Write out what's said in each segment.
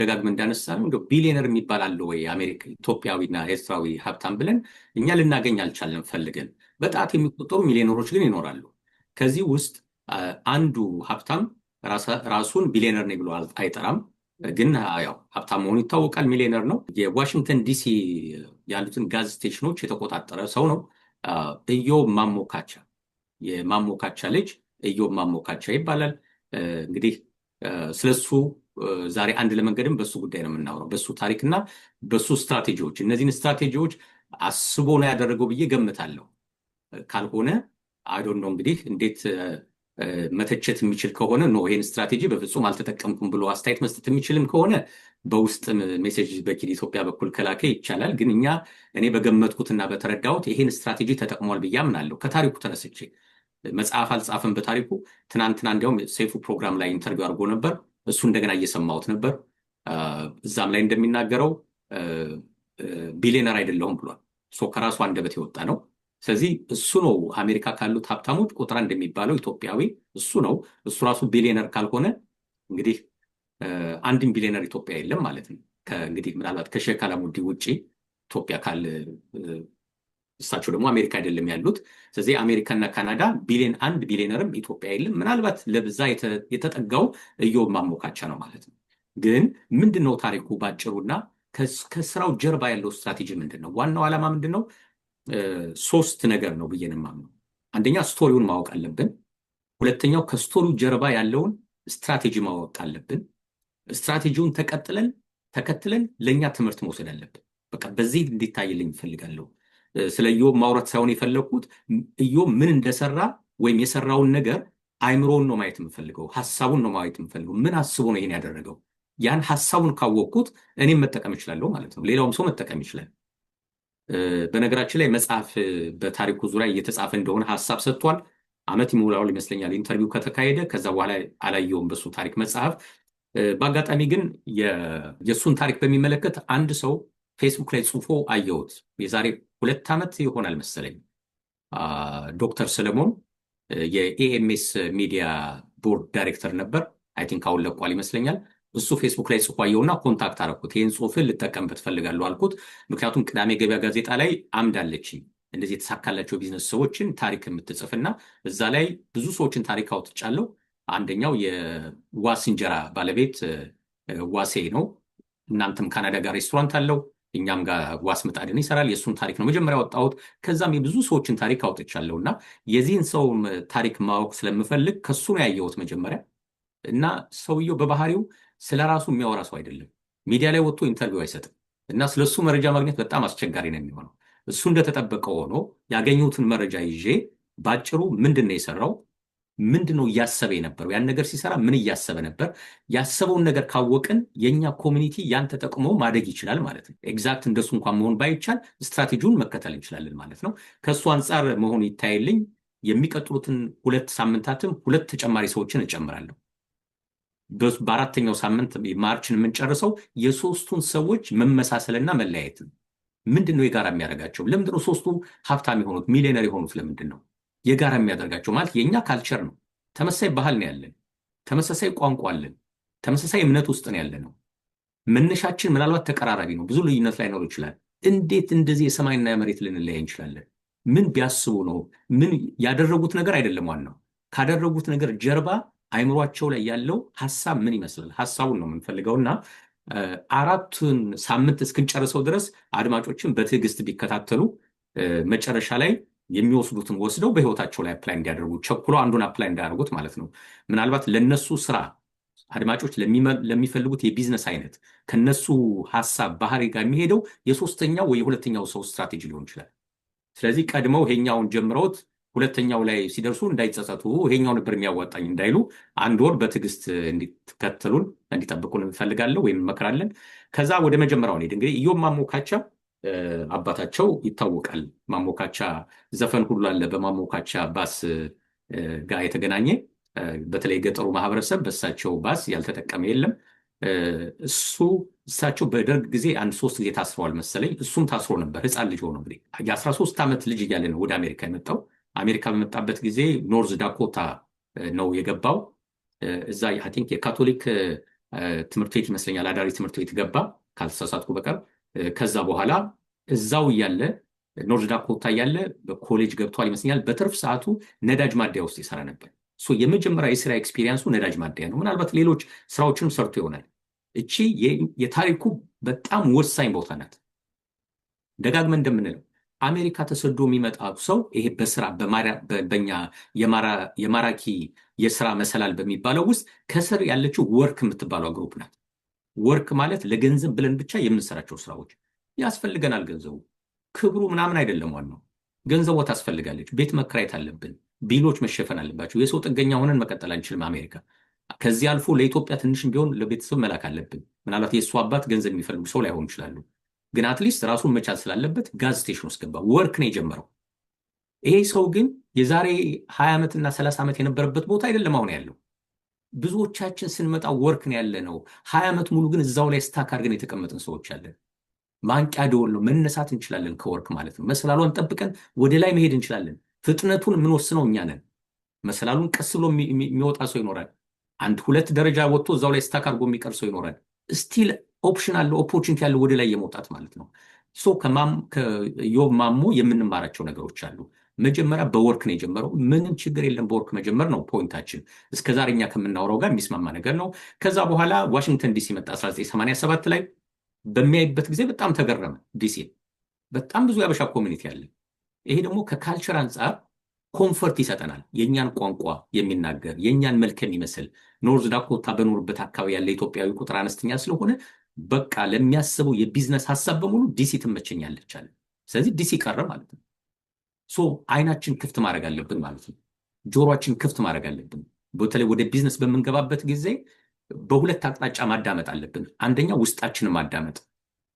ደጋግመን እንዳነሳነው እንደው ቢሊዮነር የሚባል አለ ወይ አሜሪካ ኢትዮጵያዊና ኤርትራዊ ሀብታም ብለን እኛ ልናገኝ አልቻልንም ፈልገን። በጣት የሚቆጠሩ ሚሊዮነሮች ግን ይኖራሉ። ከዚህ ውስጥ አንዱ ሀብታም ራሱን ቢሊዮነር ነኝ ብሎ አይጠራም፣ ግን ያው ሀብታም መሆኑ ይታወቃል። ሚሊዮነር ነው። የዋሽንግተን ዲሲ ያሉትን ጋዝ ስቴሽኖች የተቆጣጠረ ሰው ነው። ኢዮብ ማሞካቻ፣ የማሞካቻ ልጅ ኢዮብ ማሞካቻ ይባላል። እንግዲህ ስለሱ ዛሬ አንድ ለመንገድም በሱ ጉዳይ ነው የምናወራው፣ በሱ ታሪክና በሱ ስትራቴጂዎች። እነዚህን ስትራቴጂዎች አስቦ ነው ያደረገው ብዬ ገምታለሁ። ካልሆነ አይዶን ነው እንግዲህ እንዴት መተቸት የሚችል ከሆነ ነው ይሄን ስትራቴጂ በፍጹም አልተጠቀምኩም ብሎ አስተያየት መስጠት የሚችልም ከሆነ በውስጥ ሜሴጅ በኪድ ኢትዮጵያ በኩል ከላከ ይቻላል። ግን እኔ በገመትኩትና በተረዳሁት ይሄን ስትራቴጂ ተጠቅሟል ብዬ አምናለሁ። ከታሪኩ ተነስቼ መጽሐፍ አልጻፈም በታሪኩ። ትናንትና እንዲያውም ሰይፉ ፕሮግራም ላይ ኢንተርቪው አድርጎ ነበር። እሱ እንደገና እየሰማሁት ነበር። እዛም ላይ እንደሚናገረው ቢሊዮነር አይደለሁም ብሏል። ከራሱ አንደበት የወጣ ነው። ስለዚህ እሱ ነው አሜሪካ ካሉት ሀብታሞች ቁጥር እንደሚባለው ኢትዮጵያዊ እሱ ነው። እሱ ራሱ ቢሊዮነር ካልሆነ እንግዲህ አንድም ቢሊዮነር ኢትዮጵያ የለም ማለት ነው። እንግዲህ ምናልባት ከሼክ አላሙዲ ውጭ ኢትዮጵያ ካለ፣ እሳቸው ደግሞ አሜሪካ አይደለም ያሉት። ስለዚህ አሜሪካና ካናዳ አንድ ቢሊዮነርም ኢትዮጵያ የለም። ምናልባት ለብዛ የተጠጋው ኢዮብ ማሞካቻ ነው ማለት ነው። ግን ምንድነው ታሪኩ ባጭሩና ከስራው ጀርባ ያለው ስትራቴጂ ምንድነው? ዋናው ዓላማ ምንድነው? ሶስት ነገር ነው ብዬ ነው የማምነው። አንደኛ ስቶሪውን ማወቅ አለብን። ሁለተኛው ከስቶሪው ጀርባ ያለውን ስትራቴጂ ማወቅ አለብን። ስትራቴጂውን ተከትለን ለእኛ ትምህርት መውሰድ አለብን። በቃ በዚህ እንዲታይልኝ እፈልጋለሁ። ስለ ኢዮብ ማውራት ሳይሆን የፈለግኩት ኢዮብ ምን እንደሰራ ወይም የሰራውን ነገር አይምሮውን ነው ማየት የምፈልገው፣ ሀሳቡን ነው ማየት የምፈልገው። ምን አስቦ ነው ይሄን ያደረገው? ያን ሀሳቡን ካወቅኩት እኔም መጠቀም እችላለሁ ማለት ነው። ሌላውም ሰው መጠቀም ይችላል። በነገራችን ላይ መጽሐፍ በታሪኩ ዙሪያ እየተጻፈ እንደሆነ ሀሳብ ሰጥቷል። ዓመት ይሞላዋል ይመስለኛል ኢንተርቪው ከተካሄደ። ከዛ በኋላ አላየውም በሱ ታሪክ መጽሐፍ። በአጋጣሚ ግን የእሱን ታሪክ በሚመለከት አንድ ሰው ፌስቡክ ላይ ጽፎ አየሁት። የዛሬ 2 ዓመት ይሆናል መሰለኝ። ዶክተር ሰለሞን የኤኤምኤስ ሚዲያ ቦርድ ዳይሬክተር ነበር። አይ ቲንክ አሁን ለቋል ይመስለኛል። እሱ ፌስቡክ ላይ ጽፎ አየውና ኮንታክት አደረኩት። ይህን ጽሁፍን ልጠቀምበት ፈልጋለሁ አልኩት። ምክንያቱም ቅዳሜ ገበያ ጋዜጣ ላይ አምድ አለችኝ እንደዚህ የተሳካላቸው ቢዝነስ ሰዎችን ታሪክ የምትጽፍና እዛ ላይ ብዙ ሰዎችን ታሪክ አውጥቻለሁ። አንደኛው የዋስ እንጀራ ባለቤት ዋሴ ነው። እናንተም ካናዳ ጋር ሬስቶራንት አለው፣ እኛም ጋር ዋስ ምጣድን ይሰራል። የእሱን ታሪክ ነው መጀመሪያ ያወጣሁት። ከዛም የብዙ ሰዎችን ታሪክ አውጥቻለሁ እና የዚህን ሰው ታሪክ ማወቅ ስለምፈልግ ከሱ ነው ያየሁት መጀመሪያ። እና ሰውየው በባህሪው ስለ ራሱ የሚያወራ ሰው አይደለም። ሚዲያ ላይ ወጥቶ ኢንተርቪው አይሰጥም እና ስለሱ መረጃ ማግኘት በጣም አስቸጋሪ ነው የሚሆነው። እሱ እንደተጠበቀ ሆኖ ያገኘሁትን መረጃ ይዤ ባጭሩ ምንድን ነው የሰራው፣ ምንድን ነው እያሰበ የነበረው፣ ያን ነገር ሲሰራ ምን እያሰበ ነበር፣ ያሰበውን ነገር ካወቅን የኛ ኮሚኒቲ ያን ተጠቅሞ ማደግ ይችላል ማለት ነው። ኤግዛክት እንደሱ እንኳን መሆን ባይቻል ስትራቴጂውን መከተል እንችላለን ማለት ነው። ከሱ አንጻር መሆኑ ይታየልኝ። የሚቀጥሉትን 2 ሳምንታትም 2 ተጨማሪ ሰዎችን እጨምራለሁ። በአራተኛው ሳምንት ማርችን የምንጨርሰው የሶስቱን ሰዎች መመሳሰልና መለያየት ምንድነው የጋራ የሚያደርጋቸው? ለምንድነው ሶስቱ ሀብታም የሆኑት ሚሊዮነር የሆኑት? ለምንድን ነው የጋራ የሚያደርጋቸው? ማለት የኛ ካልቸር ነው። ተመሳሳይ ባህል ነው ያለን፣ ተመሳሳይ ቋንቋ አለን፣ ተመሳሳይ እምነት ውስጥ ነው ያለ ነው። መነሻችን ምናልባት ተቀራራቢ ነው፣ ብዙ ልዩነት ላይኖር ይችላል። እንዴት እንደዚህ የሰማይና የመሬት ልንለያይ እንችላለን? ምን ቢያስቡ ነው? ምን ያደረጉት ነገር አይደለም ዋናው፣ ካደረጉት ነገር ጀርባ አይምሯቸው ላይ ያለው ሀሳብ ምን ይመስላል? ሀሳቡን ነው የምንፈልገውና 4 ሳምንት እስክንጨርሰው ድረስ አድማጮችን በትዕግስት ቢከታተሉ መጨረሻ ላይ የሚወስዱትን ወስደው በህይወታቸው ላይ አፕላይ እንዲያደርጉ፣ ቸኩሎ አንዱን አፕላይ እንዳያደርጉት ማለት ነው። ምናልባት ለነሱ ስራ አድማጮች ለሚፈልጉት የቢዝነስ አይነት ከነሱ ሀሳብ ባህሪ ጋር የሚሄደው የሶስተኛው ወይ የሁለተኛው ሰው ስትራቴጂ ሊሆን ይችላል። ስለዚህ ቀድመው ይሄኛውን ጀምረውት ሁለተኛው ላይ ሲደርሱ እንዳይጸጸቱ ይሄኛው ነበር የሚያዋጣኝ እንዳይሉ 1 ወር በትዕግስት እንዲከተሉን እንዲጠብቁን እንፈልጋለሁ ወይም እንመክራለን። ከዛ ወደ መጀመሪያው እንሂድ። እንግዲህ ኢዮብ ማሞካቻ አባታቸው ይታወቃል። ማሞካቻ ዘፈን ሁሉ አለ በማሞካቻ ባስ ጋር የተገናኘ። በተለይ ገጠሩ ማህበረሰብ በእሳቸው ባስ ያልተጠቀመ የለም። እሳቸው በደርግ ጊዜ 3 ጊዜ ታስረዋል መሰለኝ። እሱም ታስሮ ነበር ህፃን ልጅ ሆኖ። እንግዲህ የ13 ዓመት ልጅ እያለ ነው ወደ አሜሪካ የመጣው። አሜሪካ በመጣበት ጊዜ ኖርዝ ዳኮታ ነው የገባው። እዛ አይ ቲንክ የካቶሊክ ትምህርት ቤት ይመስለኛል አዳሪ ትምህርት ቤት ገባ ካልተሳሳትኩ በቀር። ከዛ በኋላ እዛው እያለ ኖርዝ ዳኮታ እያለ በኮሌጅ ገብቷል ይመስለኛል። በትርፍ ሰዓቱ ነዳጅ ማደያ ውስጥ ይሰራ ነበር። የመጀመሪያ የስራ ኤክስፒሪየንሱ ነዳጅ ማደያ ነው። ምናልባት ሌሎች ስራዎችንም ሰርቶ ይሆናል። እቺ የታሪኩ በጣም ወሳኝ ቦታ ናት። ደጋግመን እንደምንለው አሜሪካ ተሰዶ የሚመጣ ሰው ይሄ በስራ በኛ የማራኪ የስራ መሰላል በሚባለው ውስጥ ከስር ያለችው ወርክ የምትባለው ግሩፕ ናት። ወርክ ማለት ለገንዘብ ብለን ብቻ የምንሰራቸው ስራዎች። ያስፈልገናል ገንዘቡ፣ ክብሩ ምናምን አይደለም ዋናው። ገንዘቧ ታስፈልጋለች። ቤት መከራየት አለብን፣ ቢሎች መሸፈን አለባቸው። የሰው ጥገኛ ሆነን መቀጠል አንችልም አሜሪካ። ከዚህ አልፎ ለኢትዮጵያ ትንሽም ቢሆን ለቤተሰብ መላክ አለብን። ምናልባት የእሱ አባት ገንዘብ የሚፈልጉ ሰው ላይሆን ይችላሉ፣ ግን አትሊስት ራሱን መቻል ስላለበት ጋዝ ስቴሽን ውስጥ ገባ። ወርክ ነው የጀመረው። ይሄ ሰው ግን የዛሬ 20 ዓመትና 30 ዓመት የነበረበት ቦታ አይደለም አሁን ያለው። ብዙዎቻችን ስንመጣ ወርክ ነው ያለ ነው። 20 ዓመት ሙሉ ግን እዛው ላይ ስታክ አድርገን የተቀመጥን ሰዎች አለን። ማንቂያ ደወል ነው። መነሳት እንችላለን ከወርክ ማለት ነው። መሰላሏን ጠብቀን ወደ ላይ መሄድ እንችላለን። ፍጥነቱን የምንወስነው እኛ ነን። መሰላሉን ቀስ ብሎ የሚወጣ ሰው ይኖራል። 1-2 ደረጃ ወጥቶ እዛው ላይ ስታክ አድርጎ የሚቀር ሰው ይኖራል። ስቲል ኦፕሽን አለ፣ ኦፖርቹኒቲ ያለ ወደ ላይ የመውጣት ማለት ነው። ከዮብ ማሞ የምንማራቸው ነገሮች አሉ። መጀመሪያ በወርክ ነው የጀመረው። ምንም ችግር የለም በወርክ መጀመር ነው ፖይንታችን። እስከዛሬ እኛ ከምናወራው ጋር የሚስማማ ነገር ነው። ከዛ በኋላ ዋሽንግተን ዲሲ መጣ 1987 ላይ። በሚያይበት ጊዜ በጣም ተገረመ። ዲሲ በጣም ብዙ ያበሻ ኮሚኒቲ አለ። ይሄ ደግሞ ከካልቸር አንጻር ኮንፈርት ይሰጠናል። የእኛን ቋንቋ የሚናገር የእኛን መልክ የሚመስል ኖርዝ ዳኮታ በኖርበት አካባቢ ያለ ኢትዮጵያዊ ቁጥር አነስተኛ ስለሆነ በቃ ለሚያስበው የቢዝነስ ሀሳብ በሙሉ ዲሲ ትመቸኛለች አለ። ስለዚህ ዲሲ ቀረ ማለት ነው። አይናችን ክፍት ማድረግ አለብን ማለት ነው። ጆሮችን ክፍት ማድረግ አለብን። በተለይ ወደ ቢዝነስ በምንገባበት ጊዜ በሁለት አቅጣጫ ማዳመጥ አለብን። አንደኛ ውስጣችንን ማዳመጥ።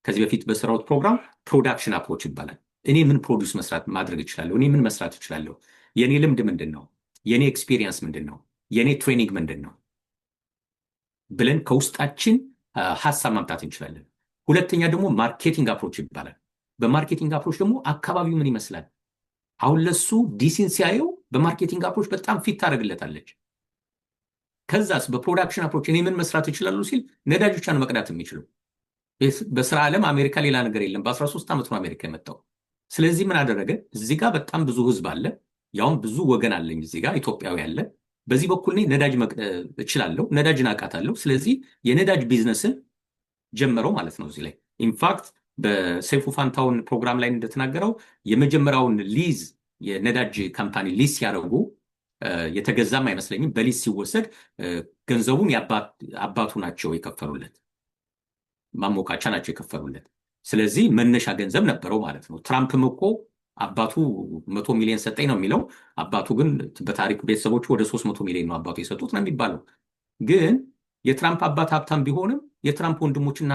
ከዚህ በፊት በሰራሁት ፕሮግራም ፕሮዳክሽን አፕሮች ይባላል። እኔ ምን ፕሮዲውስ ማድረግ እችላለሁ? እኔ ምን መስራት እችላለሁ? የኔ ልምድ ምንድን ነው? የኔ ኤክስፒሪየንስ ምንድን ነው? የኔ ትሬኒንግ ምንድን ነው ብለን ከውስጣችን ሀሳብ ማምጣት እንችላለን። ሁለተኛ ደግሞ ማርኬቲንግ አፕሮች ይባላል። በማርኬቲንግ አፕሮች ደግሞ አካባቢው ምን ይመስላል? አሁን ለሱ ዲሲን ሲያየው በማርኬቲንግ አፕሮች በጣም ፊት ታደርግለታለች። ከዛስ በፕሮዳክሽን አፕሮች እኔ ምን መስራት ይችላሉ ሲል ነዳጅ ብቻ ነው መቅዳት የሚችለው። በስራ ዓለም አሜሪካ ሌላ ነገር የለም። በ13 ዓመት ነው አሜሪካ የመጣው። ስለዚህ ምን አደረገ? እዚህ ጋር በጣም ብዙ ህዝብ አለ፣ ያውም ብዙ ወገን አለኝ እዚህ ጋር ኢትዮጵያዊ አለ። በዚህ በኩል እኔ ነዳጅ እችላለሁ፣ ነዳጅን አውቃታለሁ። ስለዚህ የነዳጅ ቢዝነስን ጀመረው ማለት ነው። እዚህ ላይ ኢንፋክት በሰይፉ ፋንታውን ፕሮግራም ላይ እንደተናገረው የመጀመሪያውን ሊዝ የነዳጅ ካምፓኒ ሊዝ ሲያደርጉ የተገዛም አይመስለኝም። በሊዝ ሲወሰድ ገንዘቡን አባቱ ናቸው የከፈሉለት፣ ማሞካቻ ናቸው የከፈሉለት። ስለዚህ መነሻ ገንዘብ ነበረው ማለት ነው። ትራምፕም እኮ አባቱ 100 ሚሊዮን ሰጠኝ ነው የሚለው። አባቱ ግን በታሪክ ቤተሰቦቹ ወደ 300 ሚሊዮን ነው አባቱ የሰጡት ነው የሚባለው። ግን የትራምፕ አባት ሀብታም ቢሆንም የትራምፕ ወንድሞችና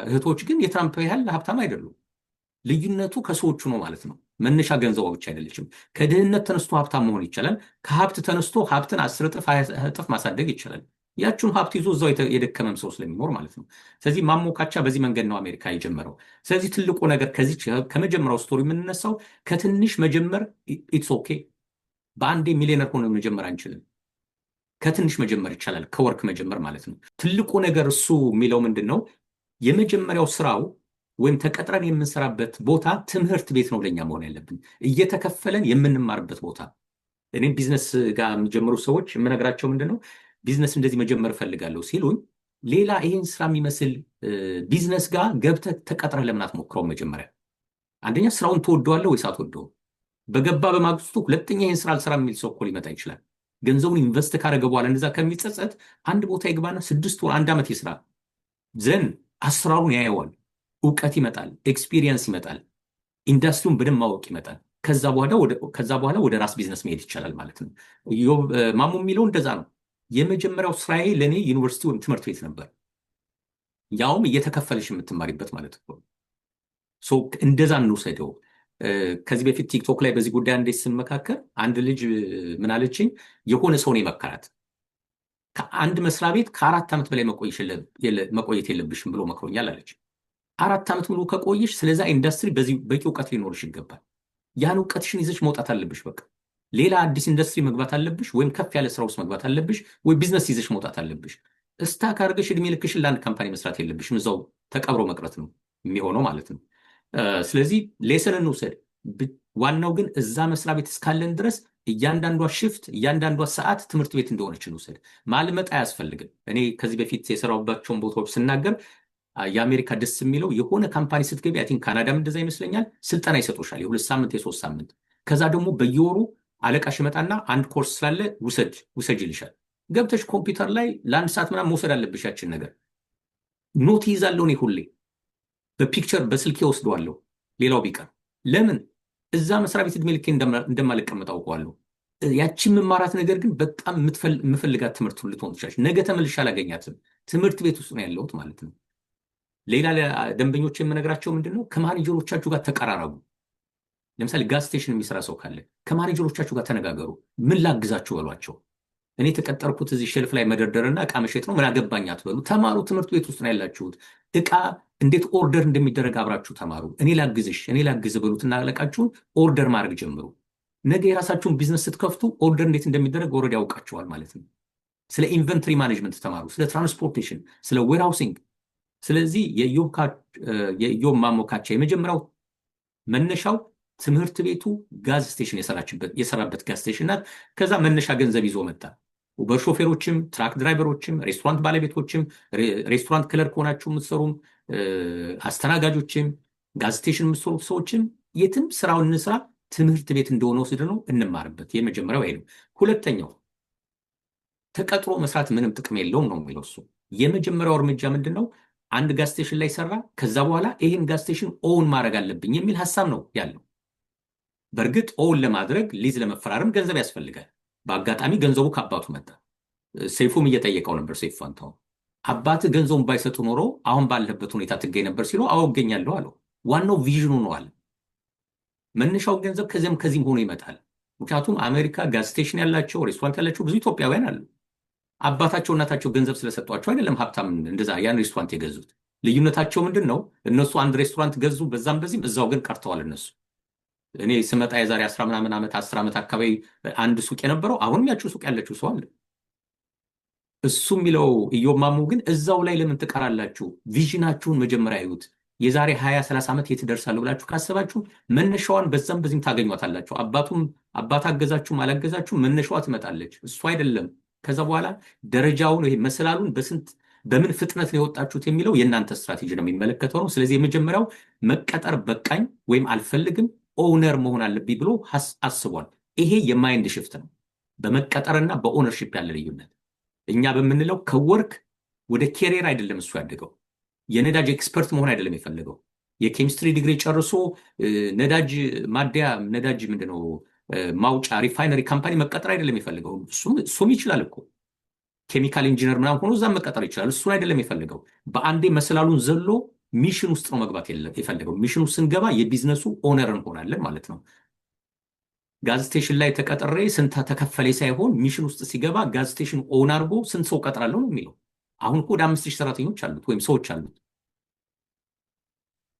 እህቶች ግን የትራምፕ ያህል ሀብታም አይደሉም። ልዩነቱ ከሰዎቹ ነው ማለት ነው። መነሻ ገንዘቧ ብቻ አይደለችም። ከድህነት ተነስቶ ሀብታም መሆን ይቻላል። ከሀብት ተነስቶ ሀብትን 10 እጥፍ 20 እጥፍ ማሳደግ ይቻላል። ያችሁን ሀብት ይዞ እዛው የደከመም ሰው ስለሚኖር ማለት ነው። ስለዚህ ማሞካቻ በዚህ መንገድ ነው አሜሪካ የጀመረው። ስለዚህ ትልቁ ነገር ከመጀመሪያው ስቶሪ የምንነሳው ከትንሽ መጀመር ኢትስ ኦኬ። በአንዴ ሚሊዮነር ሆነ መጀመር አንችልም። ከትንሽ መጀመር ይቻላል፣ ከወርክ መጀመር ማለት ነው። ትልቁ ነገር እሱ የሚለው ምንድን ነው? የመጀመሪያው ስራው ወይም ተቀጥረን የምንሰራበት ቦታ ትምህርት ቤት ነው ለኛ መሆን ያለብን፣ እየተከፈለን የምንማርበት ቦታ። እኔም ቢዝነስ ጋር የሚጀምሩ ሰዎች የምነግራቸው ምንድን ነው፣ ቢዝነስ እንደዚህ መጀመር እፈልጋለሁ ሲሉኝ፣ ሌላ ይህን ስራ የሚመስል ቢዝነስ ጋር ገብተህ ተቀጥረህ ለምን አትሞክረውም? መጀመሪያ አንደኛ ስራውን ትወደዋለህ ወይስ አትወደውም? በገባ በማግስቱ ሁለተኛ ይህን ስራ አልሰራ የሚል ሰው እኮ ሊመጣ ይችላል። ገንዘቡን ኢንቨስት ካደረገ በኋላ እንደዛ ከሚጸጸት አንድ ቦታ ይግባና 6 ወር 1 ዓመት ይስራ። ዘን አሰራሩን ያየዋል። እውቀት ይመጣል፣ ኤክስፒሪየንስ ይመጣል፣ ኢንዱስትሪውን በደንብ ማወቅ ይመጣል። ከዛ በኋላ ወደ ራስ ቢዝነስ መሄድ ይቻላል ማለት ነው። ማሙ የሚለው እንደዛ ነው። የመጀመሪያው ስራዬ ለእኔ ዩኒቨርሲቲ ወይም ትምህርት ቤት ነበር፣ ያውም እየተከፈለሽ የምትማሪበት ማለት ነው። እንደዛ እንውሰደው። ከዚህ በፊት ቲክቶክ ላይ በዚህ ጉዳይ እንዴት ስንመካከር አንድ ልጅ ምን አለችኝ፣ የሆነ ሰው ነው የመከራት። ከአንድ መስሪያ ቤት ከ4 ዓመት በላይ መቆየት የለብሽም ብሎ መክሮኛል አለች። 4 ዓመት ሙሉ ከቆየሽ ስለዛ ኢንዱስትሪ በቂ እውቀት ሊኖርሽ ይገባል። ያን እውቀትሽን ይዘሽ መውጣት አለብሽ። በቃ ሌላ አዲስ ኢንዱስትሪ መግባት አለብሽ፣ ወይም ከፍ ያለ ስራ ውስጥ መግባት አለብሽ፣ ወይ ቢዝነስ ይዘሽ መውጣት አለብሽ። እስታክ አድርገሽ እድሜ ልክሽን ለአንድ ካምፓኒ መስራት የለብሽም። እዛው ተቀብሮ መቅረት ነው የሚሆነው ማለት ነው። ስለዚህ ሌሰን እንውሰድ። ዋናው ግን እዛ መስሪያ ቤት እስካለን ድረስ እያንዳንዷ ሽፍት እያንዳንዷ ሰዓት ትምህርት ቤት እንደሆነች እንውሰድ። ማልመጥ አያስፈልግም። እኔ ከዚህ በፊት የሰራሁባቸውን ቦታዎች ስናገር የአሜሪካ ደስ የሚለው የሆነ ካምፓኒ ስትገቢ አይ ቲንክ ካናዳም እንደዛ ይመስለኛል ስልጠና ይሰጡሻል፣ የ2 ሳምንት የ3 ሳምንት። ከዛ ደግሞ በየወሩ አለቃሽ ይመጣና አንድ ኮርስ ስላለ ውሰጅ ይልሻል። ገብተሽ ኮምፒውተር ላይ ለ1 ሰዓት ምናምን መውሰድ አለብሽ ያችን ነገር። ኖት ይይዛለሁ እኔ ሁሌ በፒክቸር በስልኬ ወስደዋለሁ። ሌላው ቢቀር ለምን እዛ መስሪያ ቤት እድሜ ልኬ እንደማልቀመጥ አውቀዋለሁ። ያችን መማራት ነገር ግን በጣም የምፈልጋት ትምህርት ልትሆን ትችላለች። ነገ ተመልሼ አላገኛትም። ትምህርት ቤት ውስጥ ነው ያለሁት ማለት ነው። ሌላ ደንበኞች የምነግራቸው ምንድን ነው፣ ከማኔጀሮቻችሁ ጋር ተቀራረቡ። ለምሳሌ ጋዝ ስቴሽን የሚሰራ ሰው ካለ ከማኔጀሮቻችሁ ጋር ተነጋገሩ። ምን ላግዛችሁ በሏቸው። እኔ የተቀጠርኩት እዚህ ሼልፍ ላይ መደርደርና እቃ መሸጥ ነው፣ ምን አገባኝ አትበሉ። ተማሩ። ትምህርት ቤት ውስጥ ነው ያላችሁት። እቃ እንዴት ኦርደር እንደሚደረግ አብራችሁ ተማሩ። እኔ ላግዝ በሉትና አለቃችሁን ኦርደር ማድረግ ጀምሩ። ነገ የራሳችሁን ቢዝነስ ስትከፍቱ ኦርደር እንዴት እንደሚደረግ ኦልሬዲ ያውቃችኋል ማለት ነው። ስለ ኢንቨንተሪ ማኔጅመንት ተማሩ፣ ስለ ትራንስፖርቴሽን፣ ስለ ዌርሃውሲንግ። ስለዚህ የኢዮብ ማሞካቻ የመጀመሪያው መነሻው ትምህርት ቤቱ ጋዝ ስቴሽን የሰራበት ጋዝ ስቴሽን ናት። ከዛ መነሻ ገንዘብ ይዞ መጣ። ኡበር ሾፌሮችም፣ ትራክ ድራይቨሮችም፣ ሬስቶራንት ባለቤቶችም፣ ሬስቶራንት ክለር ከሆናችሁ የምትሰሩም፣ አስተናጋጆችም፣ ጋዝ ስቴሽን የምትሰሩ ሰዎችም የትም ስራውን እንስራ፣ ትምህርት ቤት እንደሆነ ወስድ ነው እንማርበት። የመጀመሪያው ይሄ ነው። ሁለተኛው ተቀጥሮ መስራት ምንም ጥቅም የለውም ነው የሚለው እሱ። የመጀመሪያው እርምጃ ምንድን ነው? አንድ ጋዝ ስቴሽን ላይ ሰራ፣ ከዛ በኋላ ይህን ጋዝ ስቴሽን ኦውን ማድረግ አለብኝ የሚል ሀሳብ ነው ያለው። በእርግጥ ኦውን ለማድረግ ሊዝ ለመፈራረም ገንዘብ ያስፈልጋል። በአጋጣሚ ገንዘቡ ከአባቱ መጣ። ሰይፉም እየጠየቀው ነበር። ሰይፉ ፋንታሁን አባት ገንዘቡን ባይሰጡ ኖሮ አሁን ባለበት ሁኔታ ትገኝ ነበር ሲለው አዎ እገኛለሁ አለው። ዋናው ቪዥኑ ነው አለ። መነሻው ገንዘብ ከዚህም ሆኖ ይመጣል። ምክንያቱም አሜሪካ ጋዝ ስቴሽን ያላቸው ሬስቶራንት ያላቸው ብዙ ኢትዮጵያውያን አሉ። አባታቸው እናታቸው ገንዘብ ስለሰጧቸው አይደለም ሀብታም እንደዛ ያን ሬስቶራንት የገዙት። ልዩነታቸው ምንድን ነው? እነሱ አንድ ሬስቶራንት ገዙ፣ በዛም በዚህም፣ እዛው ግን ቀርተዋል እነሱ። እኔ ስመጣ የዛሬ 10 ምናምን ዓመት 10 ዓመት አካባቢ አንድ ሱቅ የነበረው አሁንም ያችሁ ሱቅ ያለችው ሰው አለ። እሱ የሚለው ኢዮብ ማሞ ግን እዛው ላይ ለምን ትቀራላችሁ? ቪዥናችሁን መጀመሪያ ይዩት። የዛሬ 20-30 ዓመት የት ደርሳለሁ ብላችሁ ካሰባችሁ መነሻዋን በዛም በዚህም ታገኟታላችሁ። አባት አገዛችሁም አላገዛችሁም መነሻዋ ትመጣለች። እሱ አይደለም ከዛ በኋላ ደረጃውን ይሄ መሰላሉን በምን ፍጥነት ነው የወጣችሁት የሚለው የእናንተ ስትራቴጂ ነው የሚመለከተው ነው። ስለዚህ የመጀመሪያው መቀጠር በቃኝ ወይም አልፈልግም ኦውነር መሆን አለብኝ ብሎ አስቧል። ይሄ የማይንድ ሽፍት ነው። በመቀጠርና በኦነርሺፕ ያለ ልዩነት። እኛ በምንለው ከወርክ ወደ ኬሪየር አይደለም እሱ ያደገው። የነዳጅ ኤክስፐርት መሆን አይደለም የፈለገው። የኬሚስትሪ ዲግሪ ጨርሶ ነዳጅ ማደያ ነዳጅ ምንድነው ማውጫ ሪፋይነሪ ካምፓኒ መቀጠር አይደለም የፈለገው። እሱም ይችላል እኮ ኬሚካል ኢንጂነር ምናምን ሆኖ እዛም መቀጠር ይችላል። እሱን አይደለም የፈለገው። በአንዴ መሰላሉን ዘሎ ሚሽን ውስጥ ነው መግባት የፈለገው። ሚሽን ውስጥ ስንገባ የቢዝነሱ ኦነር እንሆናለን ማለት ነው። ጋዝ ስቴሽን ላይ ተቀጥሬ ስንት ተከፈለ ሳይሆን ሚሽን ውስጥ ሲገባ ጋዝ ስቴሽን ኦን አድርጎ ስንት ሰው ቀጥራለሁ ነው የሚለው። አሁን እኮ ወደ 5000 ሰራተኞች አሉት ወይም ሰዎች አሉት።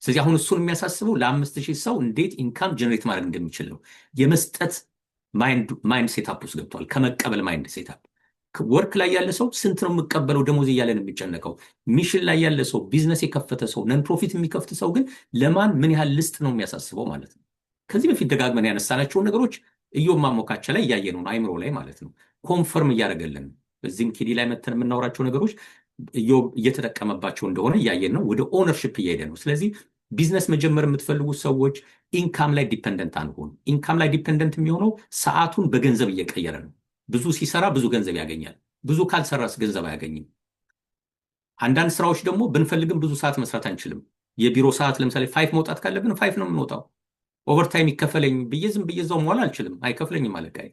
ስለዚህ አሁን እሱን የሚያሳስበው ለ5000 ሰው እንዴት ኢንካም ጀነሬት ማድረግ እንደሚችል ነው። የመስጠት ማይንድ ሴታፕ ውስጥ ገብቷል። ከመቀበል ማይንድ ሴታፕ ወርክ ላይ ያለ ሰው ስንት ነው የምቀበለው ደሞዝ እያለ ነው የሚጨነቀው። ሚሽን ላይ ያለ ሰው፣ ቢዝነስ የከፈተ ሰው፣ ነን ፕሮፊት የሚከፍት ሰው ግን ለማን ምን ያህል ልስጥ ነው የሚያሳስበው ማለት ነው። ከዚህ በፊት ደጋግመን ያነሳናቸውን ነገሮች ኢዮብ ማሞካቻ ላይ እያየ ነው፣ አይምሮ ላይ ማለት ነው። ኮንፈርም እያደረገልን እዚህም ኪዲ ላይ መተን የምናወራቸው ነገሮች ኢዮብ እየተጠቀመባቸው እንደሆነ እያየን ነው። ወደ ኦነርሽፕ እየሄደ ነው። ስለዚህ ቢዝነስ መጀመር የምትፈልጉ ሰዎች ኢንካም ላይ ዲፐንደንት አንሆን። ኢንካም ላይ ዲፐንደንት የሚሆነው ሰዓቱን በገንዘብ እየቀየረ ነው። ብዙ ሲሰራ ብዙ ገንዘብ ያገኛል። ብዙ ካልሰራስ ገንዘብ አያገኝም። አንዳንድ ስራዎች ደግሞ ብንፈልግም ብዙ ሰዓት መስራት አንችልም። የቢሮ ሰዓት ለምሳሌ 5 መውጣት ካለብን 5 ነው የምንወጣው። ኦቨርታይም ይከፈለኝ ብዬ ዝም ብዬ እዛው መዋል አልችልም፣ አይከፍለኝም አለቃዬ።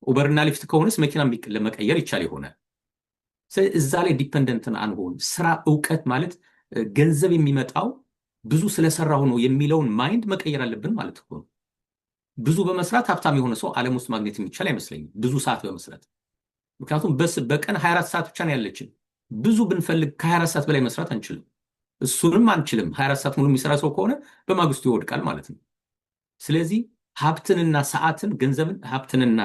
ኡበርና ሊፍት ከሆነስ መኪና ለመቀየር ይቻል ይሆናል። እዛ ላይ ዲፐንደንትን አንሆን። ስራ እውቀት ማለት ገንዘብ የሚመጣው ብዙ ስለሰራሁ ነው የሚለውን ማይንድ መቀየር አለብን ማለት ነው። ብዙ በመስራት ሀብታም የሆነ ሰው ዓለም ውስጥ ማግኘት የሚቻል አይመስለኝም፣ ብዙ ሰዓት በመስራት። ምክንያቱም በቀን 24 ሰዓት ብቻ ነው ያለችን። ብዙ ብንፈልግ ከ24 ሰዓት በላይ መስራት አንችልም። እሱንም አንችልም። 24 ሰዓት ሙሉ የሚሰራ ሰው ከሆነ በማግስቱ ይወድቃል ማለት ነው። ስለዚህ ሀብትንና ሰዓትን ገንዘብን ሀብትንና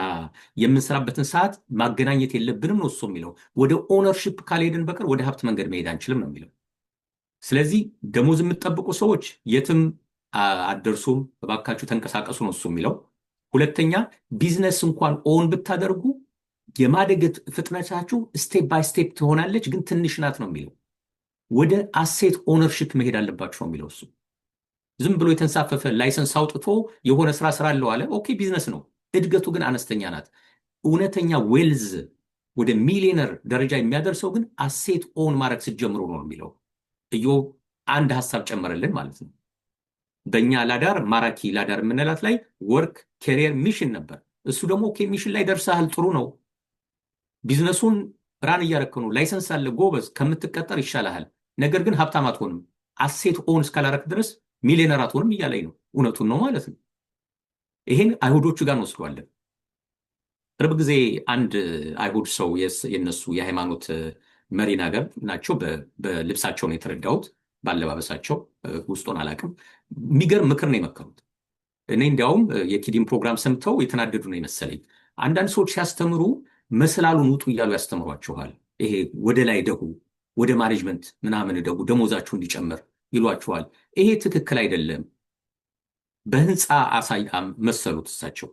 የምንሰራበትን ሰዓት ማገናኘት የለብንም ነው እሱ የሚለው። ወደ ኦነርሽፕ ካልሄድን በቀር ወደ ሀብት መንገድ መሄድ አንችልም ነው የሚለው። ስለዚህ ደሞዝ የምትጠብቁ ሰዎች የትም አትደርሱም፣ እባካችሁ ተንቀሳቀሱ ነው እሱ የሚለው። ሁለተኛ ቢዝነስ እንኳን ኦን ብታደርጉ የማደገት ፍጥነታችሁ ስቴፕ ባይ ስቴፕ ትሆናለች፣ ግን ትንሽ ናት ነው የሚለው። ወደ አሴት ኦነርሽፕ መሄድ አለባችሁ ነው የሚለው እሱ። ዝም ብሎ የተንሳፈፈ ላይሰንስ አውጥቶ የሆነ ስራ አለው አለ፣ ኦኬ ቢዝነስ ነው፣ እድገቱ ግን አነስተኛ ናት። እውነተኛ ዌልዝ ወደ ሚሊዮነር ደረጃ የሚያደርሰው ግን አሴት ኦን ማድረግ ስትጀምሩ ነው የሚለው። ኢዮብ አንድ ሀሳብ ጨመረልን ማለት ነው። በእኛ ላዳር ማራኪ ላዳር የምንላት ላይ ወርክ ኬሪየር ሚሽን ነበር። እሱ ደግሞ ኦኬ ሚሽን ላይ ደርሰሃል፣ ጥሩ ነው፣ ቢዝነሱን ራን እያረክ ነው፣ ላይሰንስ አለ፣ ጎበዝ፣ ከምትቀጠር ይሻልሃል። ነገር ግን ሀብታም አትሆንም፣ አሴት ኦን እስካላረክ ድረስ ሚሊዮነር አትሆንም እያለኝ ነው። እውነቱን ነው ማለት ነው። ይሄን አይሁዶቹ ጋር እንወስደዋለን። ቅርብ ጊዜ አንድ አይሁድ ሰው የነሱ የሃይማኖት መሪ ነገር ናቸው። በልብሳቸው ነው የተረዳሁት፣ ባለባበሳቸው ውስጡን አላውቅም። የሚገርም ምክር ነው የመከሩት። እኔ እንዲያውም የኪዲን ፕሮግራም ሰምተው የተናደዱ ነው የመሰለኝ። አንዳንድ ሰዎች ሲያስተምሩ መስላሉን ውጡ እያሉ ያስተምሯችኋል። ይሄ ወደ ላይ ደጉ፣ ወደ ማኔጅመንት ምናምን ደጉ፣ ደሞዛችሁ እንዲጨምር ይሏችኋል። ይሄ ትክክል አይደለም። በህንፃ መሰሉት እሳቸው።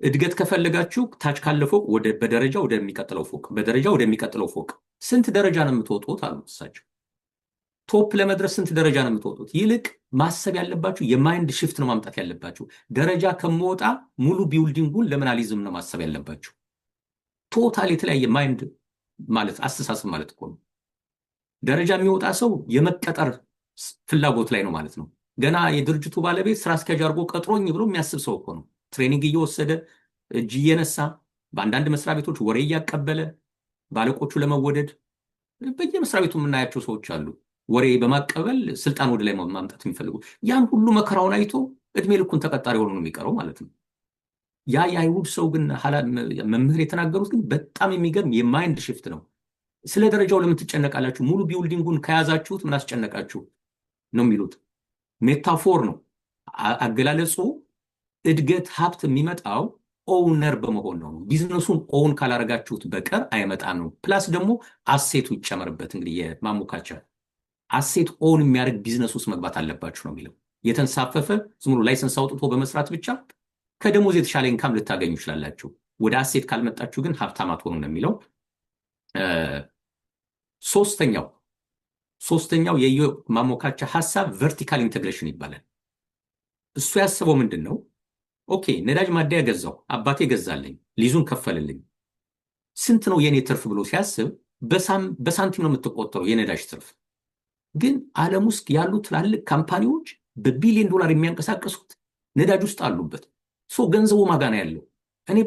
እድገት ከፈለጋችሁ ታች ካለ ፎቅ በደረጃ ወደሚቀጥለው ፎቅ፣ በደረጃ ወደሚቀጥለው ፎቅ። ስንት ደረጃ ነው የምትወጡት አሉት እሳቸው። ቶፕ ለመድረስ ስንት ደረጃ ነው የምትወጡት? ይልቅ ማሰብ ያለባችሁ የማይንድ ሽፍት ነው ማምጣት ያለባችሁ። ደረጃ ከመወጣ ሙሉ ቢውልዲንጉን ለምን አልይዝም ነው ማሰብ ያለባችሁ። ቶታል የተለያየ ማይንድ ማለት አስተሳሰብ ማለት እኮ ነው። ደረጃ የሚወጣ ሰው የመቀጠር ፍላጎት ላይ ነው ማለት ነው። ገና የድርጅቱ ባለቤት ስራ አስኪያጅ አድርጎ ቀጥሮኝ ብሎ የሚያስብ ሰው እኮ ነው። ትሬኒንግ እየወሰደ እጅ እየነሳ በአንዳንድ መስሪያ ቤቶች ወሬ እያቀበለ ባለቆቹ ለመወደድ በየመስሪያ ቤቱ የምናያቸው ሰዎች አሉ። ወሬ በማቀበል ስልጣን ወደ ላይ ማምጣት የሚፈልጉ። ያን ሁሉ መከራውን አይቶ እድሜ ልኩን ተቀጣሪ ሆኖ ነው የሚቀረው ማለት ነው። ያ የአይሁድ ሰው ግን መምህር የተናገሩት ግን በጣም የሚገርም የማይንድ ሽፍት ነው። ስለ ደረጃው ለምን ትጨነቃላችሁ? ሙሉ ቢውልዲንጉን ከያዛችሁት ምን አስጨነቃችሁ ነው የሚሉት። ሜታፎር ነው አገላለጹ። እድገት ሀብት የሚመጣው ኦውነር በመሆን ነው። ቢዝነሱን ኦውን ካላረጋችሁት በቀር አይመጣም ነው። ፕላስ ደግሞ አሴቱ ይጨመርበት። እንግዲህ የማሞካቻ አሴት ኦውን የሚያደርግ ቢዝነስ ውስጥ መግባት አለባችሁ ነው የሚለው። የተንሳፈፈ ዝም ብሎ ላይሰንስ አውጥቶ በመስራት ብቻ ከደሞዝ የተሻለ ኢንካም ልታገኙ ይችላላችሁ። ወደ አሴት ካልመጣችሁ ግን ሀብታም አትሆኑ ነው የሚለው። ሶስተኛው የኢዮብ ማሞካቻ ሀሳብ ቨርቲካል ኢንቴግሬሽን ይባላል። እሱ ያስበው ምንድን ነው? ኦኬ ነዳጅ ማደያ ገዛው፣ አባቴ ገዛልኝ፣ ሊዙን ከፈልልኝ፣ ስንት ነው የኔ ትርፍ ብሎ ሲያስብ በሳንቲም ነው የምትቆጠረው የነዳጅ ትርፍ። ግን ዓለም ውስጥ ያሉ ትላልቅ ካምፓኒዎች በቢሊዮን ዶላር የሚያንቀሳቀሱት ነዳጅ ውስጥ አሉበት። ገንዘቡ ማጋና ያለው እኔ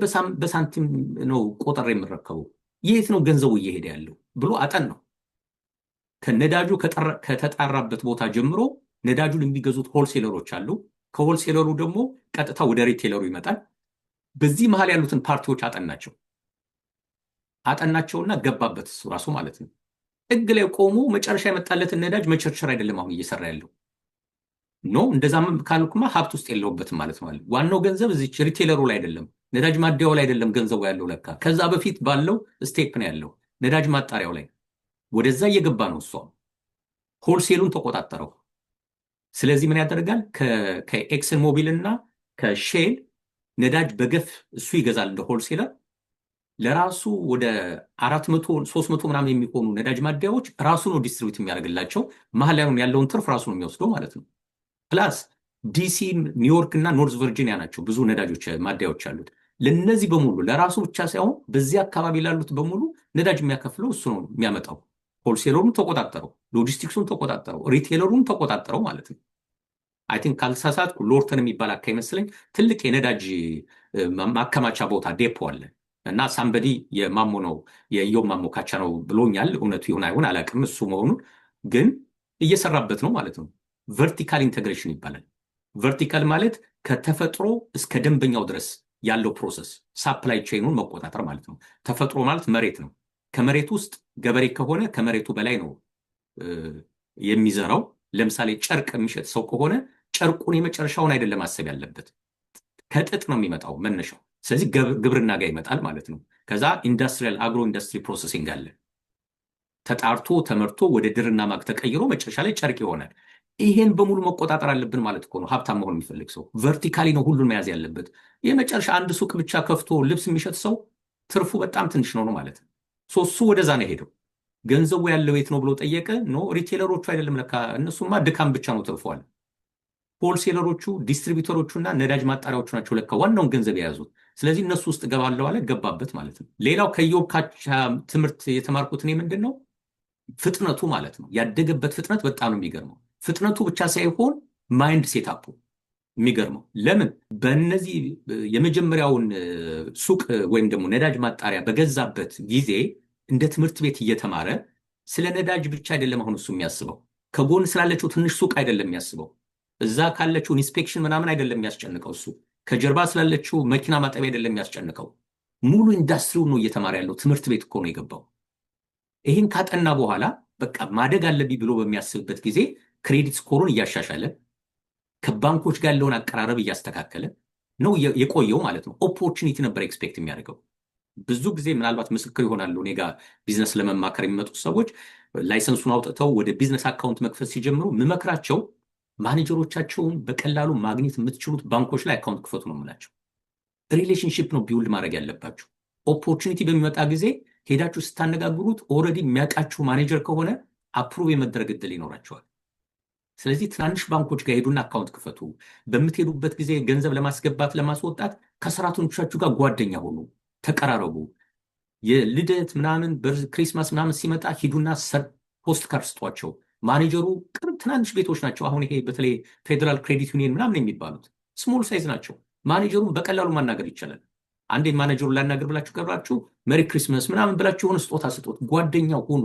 በሳንቲም ነው ቆጠር የምረከበው፣ የት ነው ገንዘቡ እየሄደ ያለው ብሎ አጠን ነው። ከነዳጁ ከተጣራበት ቦታ ጀምሮ ነዳጁን የሚገዙት ሆልሴለሮች አሉ። ከሆልሴለሩ ደግሞ ቀጥታ ወደ ሪቴለሩ ይመጣል። በዚህ መሀል ያሉትን ፓርቲዎች አጠናቸውና ገባበት እሱ ራሱ ማለት ነው። ሕግ ላይ ቆሞ መጨረሻ የመጣለትን ነዳጅ መቸርቸር አይደለም አሁን እየሰራ ያለው ኖ። እንደዛም ካልኩማ ሀብት ውስጥ የለውበትም ማለት ነው። ዋናው ገንዘብ እዚች ሪቴለሩ ላይ አይደለም፣ ነዳጅ ማደያው ላይ አይደለም ገንዘቡ ያለው ለካ ከዛ በፊት ባለው ስቴፕ ነው ያለው፣ ነዳጅ ማጣሪያው ላይ። ወደዛ እየገባ ነው እሷ። ሆልሴሉን ተቆጣጠረው። ስለዚህ ምን ያደርጋል? ከኤክሰን ሞቢል እና ከሼል ነዳጅ በገፍ እሱ ይገዛል እንደ ሆልሴለር። ለራሱ ወደ 400 300 ምናምን የሚሆኑ ነዳጅ ማደያዎች ራሱ ነው ዲስትሪቢዩት የሚያደርግላቸው። መሀል ላይ ያለውን ትርፍ ራሱ ነው የሚወስደው ማለት ነው። ፕላስ ዲሲ፣ ኒውዮርክ እና ኖርዝ ቨርጂኒያ ናቸው ብዙ ነዳጆች ማደያዎች አሉት። ለነዚህ በሙሉ ለራሱ ብቻ ሳይሆን በዚህ አካባቢ ላሉት በሙሉ ነዳጅ የሚያከፍለው እሱ ነው የሚያመጣው። ሆልሴለሩን ተቆጣጠረው፣ ሎጂስቲክሱን ተቆጣጠረው፣ ሪቴለሩን ተቆጣጠረው ማለት ነው። አይ ቲንክ ካልተሳሳትኩ ሎርተን የሚባል አካባቢ መስለኝ ትልቅ የነዳጅ ማከማቻ ቦታ ዴፖ አለ እና ሳምበዲ የማሞ ነው የኢዮብ ማሞካቻ ነው ብሎኛል። እውነቱ ይሁን አይሁን አላውቅም። እሱ መሆኑን ግን እየሰራበት ነው ማለት ነው። ቨርቲካል ኢንቴግሬሽን ይባላል። ቨርቲካል ማለት ከተፈጥሮ እስከ ደንበኛው ድረስ ያለው ፕሮሰስ ሳፕላይ ቼኑን መቆጣጠር ማለት ነው። ተፈጥሮ ማለት መሬት ነው። ከመሬት ውስጥ ገበሬ ከሆነ ከመሬቱ በላይ ነው የሚዘራው። ለምሳሌ ጨርቅ የሚሸጥ ሰው ከሆነ ጨርቁን የመጨረሻውን አይደለም ማሰብ ያለበት፣ ከጥጥ ነው የሚመጣው መነሻው። ስለዚህ ግብርና ጋር ይመጣል ማለት ነው። ከዛ ኢንዱስትሪያል አግሮ ኢንዱስትሪ ፕሮሰሲንግ አለ። ተጣርቶ ተመርቶ ወደ ድርና ማግ ተቀይሮ መጨረሻ ላይ ጨርቅ ይሆናል። ይሄን በሙሉ መቆጣጠር አለብን ማለት እኮ ነው። ሀብታም መሆን የሚፈልግ ሰው ቨርቲካሊ ነው ሁሉን መያዝ ያለበት። የመጨረሻ አንድ ሱቅ ብቻ ከፍቶ ልብስ የሚሸጥ ሰው ትርፉ በጣም ትንሽ ነው ማለት ነው። እሱ ወደዛ ነው ሄደው። ገንዘቡ ያለው የት ነው ብሎ ጠየቀ። ኖ ሪቴለሮቹ አይደለም ለካ፣ እነሱማ ድካም ብቻ ነው ትርፏል። ሆልሴለሮቹ፣ ዲስትሪቢዩተሮቹ እና ነዳጅ ማጣሪያዎቹ ናቸው ለካ ዋናውን ገንዘብ የያዙት። ስለዚህ እነሱ ውስጥ ገባለው አለ፣ ገባበት ማለት ነው። ሌላው ከኢዮብ ካቻ ትምህርት የተማርኩት እኔ ምንድን ነው ፍጥነቱ ማለት ነው። ያደገበት ፍጥነት በጣም ነው የሚገርመው። ፍጥነቱ ብቻ ሳይሆን ማይንድ ሴታፑ የሚገርመው። ለምን በእነዚህ የመጀመሪያውን ሱቅ ወይም ደግሞ ነዳጅ ማጣሪያ በገዛበት ጊዜ እንደ ትምህርት ቤት እየተማረ ስለ ነዳጅ ብቻ አይደለም አሁን እሱ የሚያስበው። ከጎን ስላለችው ትንሽ ሱቅ አይደለም የሚያስበው። እዛ ካለችው ኢንስፔክሽን ምናምን አይደለም የሚያስጨንቀው። እሱ ከጀርባ ስላለችው መኪና ማጠቢያ አይደለም የሚያስጨንቀው። ሙሉ ኢንዱስትሪውን ነው እየተማረ ያለው። ትምህርት ቤት እኮ ነው የገባው። ይህን ካጠና በኋላ በቃ ማደግ አለብኝ ብሎ በሚያስብበት ጊዜ ክሬዲት ስኮሩን እያሻሻለ ከባንኮች ጋር ያለውን አቀራረብ እያስተካከለ ነው የቆየው ማለት ነው። ኦፖርቹኒቲ ነበር ኤክስፔክት የሚያደርገው። ብዙ ጊዜ ምናልባት ምስክር ይሆናሉ እኔ ጋር ቢዝነስ ለመማከር የሚመጡ ሰዎች ላይሰንሱን አውጥተው ወደ ቢዝነስ አካውንት መክፈት ሲጀምሩ ምመክራቸው ማኔጀሮቻቸውን በቀላሉ ማግኘት የምትችሉት ባንኮች ላይ አካውንት ክፈቱ ነው የምላቸው። ሪሌሽንሽፕ ነው ቢውልድ ማድረግ ያለባችሁ። ኦፖርቹኒቲ በሚመጣ ጊዜ ሄዳችሁ ስታነጋግሩት ኦልሬዲ የሚያውቃችሁ ማኔጀር ከሆነ አፕሩቭ የመደረግ እድል ይኖራቸዋል። ስለዚህ ትናንሽ ባንኮች ጋር ሄዱና አካውንት ክፈቱ። በምትሄዱበት ጊዜ ገንዘብ ለማስገባት ለማስወጣት ከሰራተኞቻችሁ ጋር ጓደኛ ሆኑ፣ ተቀራረቡ። የልደት ምናምን ክሪስማስ ምናምን ሲመጣ ሂዱና ፖስት ካርድ ስጧቸው። ማኔጀሩ ቅርብ ትናንሽ ቤቶች ናቸው። አሁን ይሄ በተለይ ፌዴራል ክሬዲት ዩኒየን ምናምን የሚባሉት ስሞል ሳይዝ ናቸው። ማኔጀሩን በቀላሉ ማናገር ይቻላል። አንዴ ማኔጀሩን ላናገር ብላችሁ ቀርባችሁ መሪ ክሪስማስ ምናምን ብላችሁ የሆነ ስጦታ ስጦት፣ ጓደኛው ሆኑ።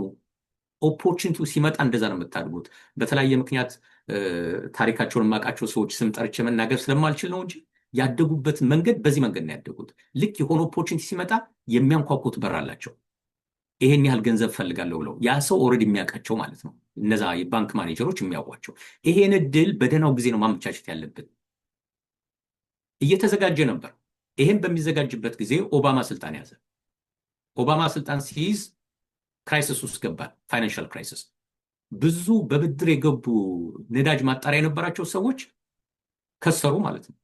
ኦፖርቹኒቲው ሲመጣ እንደዛ ነው የምታድጉት። በተለያየ ምክንያት ታሪካቸውን የማውቃቸው ሰዎች ስም ጠርቼ መናገር ስለማልችል ነው እንጂ ያደጉበት መንገድ በዚህ መንገድ ነው ያደጉት። ልክ የሆነ ኦፖርቹኒቲ ሲመጣ የሚያንኳኩት በር አላቸው። ይሄን ያህል ገንዘብ ፈልጋለሁ ብለው ያ ሰው ኦልሬዲ የሚያውቃቸው ማለት ነው። እነዛ የባንክ ማኔጀሮች የሚያውቋቸው። ይሄን እድል በደህናው ጊዜ ነው ማመቻቸት ያለብን። እየተዘጋጀ ነበር። ይሄን በሚዘጋጅበት ጊዜ ኦባማ ስልጣን ያዘ። ኦባማ ስልጣን ሲይዝ ክራይሲስ ውስጥ ገባል። ፋይናንሻል ክራይሲስ። ብዙ በብድር የገቡ ነዳጅ ማጣሪያ የነበራቸው ሰዎች ከሰሩ ማለት ነው።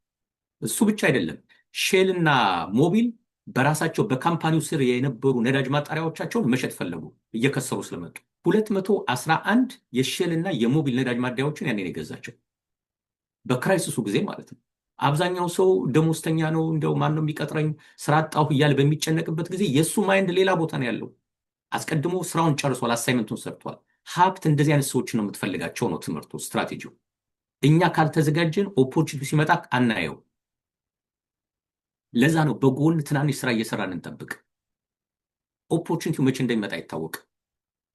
እሱ ብቻ አይደለም፣ ሼል እና ሞቢል በራሳቸው በካምፓኒው ስር የነበሩ ነዳጅ ማጣሪያዎቻቸውን መሸጥ ፈለጉ፣ እየከሰሩ ስለመጡ 211 የሼል እና የሞቢል ነዳጅ ማደያዎችን ያኔ የገዛቸው በክራይሲሱ ጊዜ ማለት ነው። አብዛኛው ሰው ደሞዝተኛ ነው፣ እንደው ማን ነው የሚቀጥረኝ ስራ አጣሁ እያለ በሚጨነቅበት ጊዜ የእሱ ማይንድ ሌላ ቦታ ነው ያለው። አስቀድሞ ስራውን ጨርሷል፣ አሳይመንቱን ሰርቷል። ሀብት እንደዚህ አይነት ሰዎችን ነው የምትፈልጋቸው ነው ትምህርቱ፣ ስትራቴጂው። እኛ ካልተዘጋጀን ኦፖርቹኒቲ ሲመጣ አናየው። ለዛ ነው በጎን ትናንሽ ስራ እየሰራን እንጠብቅ። ኦፖርቹኒቲው መቼ እንደሚመጣ አይታወቅ።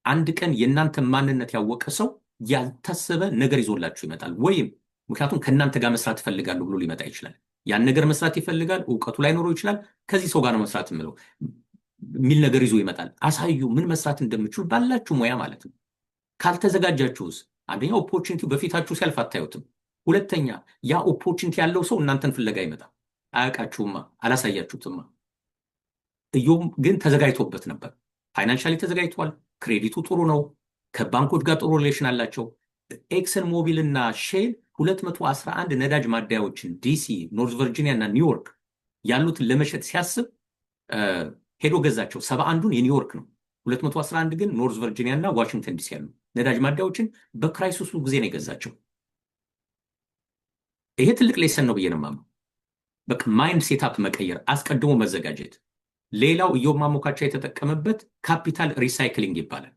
አንድ ቀን የእናንተ ማንነት ያወቀ ሰው ያልታሰበ ነገር ይዞላችሁ ይመጣል። ወይም ምክንያቱም ከእናንተ ጋር መስራት እፈልጋለሁ ብሎ ሊመጣ ይችላል። ያን ነገር መስራት ይፈልጋል፣ እውቀቱ ላይኖረው ይችላል። ከዚህ ሰው ጋር ነው መስራት የምለው የሚል ነገር ይዞ ይመጣል። አሳዩ ምን መስራት እንደምችሉ ባላችሁ ሙያ ማለት ነው። ካልተዘጋጃችሁስ አንደኛ ኦፖርቹኒቲው በፊታችሁ ሲያልፍ አታዩትም። ሁለተኛ ያ ኦፖርቹኒቲ ያለው ሰው እናንተን ፍለጋ ይመጣል። አያውቃችሁማ፣ አላሳያችሁትማ። ኢዮብ ግን ተዘጋጅቶበት ነበር። ፋይናንሻሊ ተዘጋጅቷል። ክሬዲቱ ጥሩ ነው። ከባንኮች ጋር ጥሩ ሪሌሽን አላቸው። ኤክሰን ሞቢል እና ሼል 211 ነዳጅ ማደያዎችን ዲሲ፣ ኖርዝ ቨርጂኒያ እና ኒውዮርክ ያሉትን ለመሸጥ ሲያስብ ሄዶ ገዛቸው። 71ዱን የኒውዮርክ ነው፣ 211 ግን ኖርዝ ቨርጂኒያ እና ዋሽንግተን ዲሲ ያሉ ነዳጅ ማደያዎችን በክራይሲሱ ጊዜ ነው የገዛቸው። ይሄ ትልቅ ሌሰን ነው ብዬ ነው የማምነው። በቃ ማይንድ ሴታፕ መቀየር፣ አስቀድሞ መዘጋጀት። ሌላው ኢዮብ ማሞካቻ የተጠቀመበት ካፒታል ሪሳይክሊንግ ይባላል።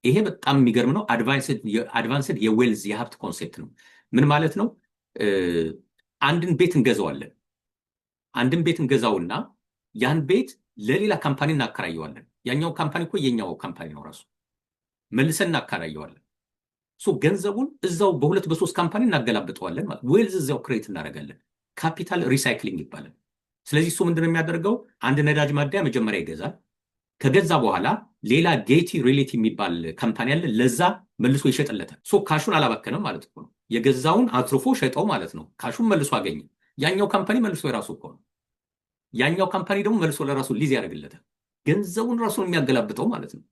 ይሄ በጣም የሚገርም ነው። አድቫንስድ የዌልዝ የሀብት ኮንሴፕት ነው። ምን ማለት ነው? አንድን ቤት እንገዛዋለን። አንድን ቤት እንገዛውና ያን ቤት ለሌላ ካምፓኒ እናከራየዋለን። ያኛው ካምፓኒ እኮ የኛው ካምፓኒ ነው ራሱ። መልሰን እናከራየዋለን። ገንዘቡን እዛው በሁለት በሶስት ካምፓኒ እናገላብጠዋለን ማለት ዌልዝ እዛው ክሬት እናደርጋለን። ካፒታል ሪሳይክሊንግ ይባላል። ስለዚህ እሱ ምንድነው የሚያደርገው? አንድ ነዳጅ ማደያ መጀመሪያ ይገዛል። ከገዛ በኋላ ሌላ ጌቲ ሪሌቲ የሚባል ካምፓኒ አለ፣ ለዛ መልሶ ይሸጥለታል። ካሹን አላባከነም ማለት ነው። የገዛውን አትርፎ ሸጠው ማለት ነው። ካሹን መልሶ አገኘ። ያኛው ካምፓኒ መልሶ የራሱ እኮ ነው። ያኛው ካምፓኒ ደግሞ መልሶ ለራሱ ሊዝ ያደርግለታል። ገንዘቡን ራሱ የሚያገላብጠው ማለት ነው።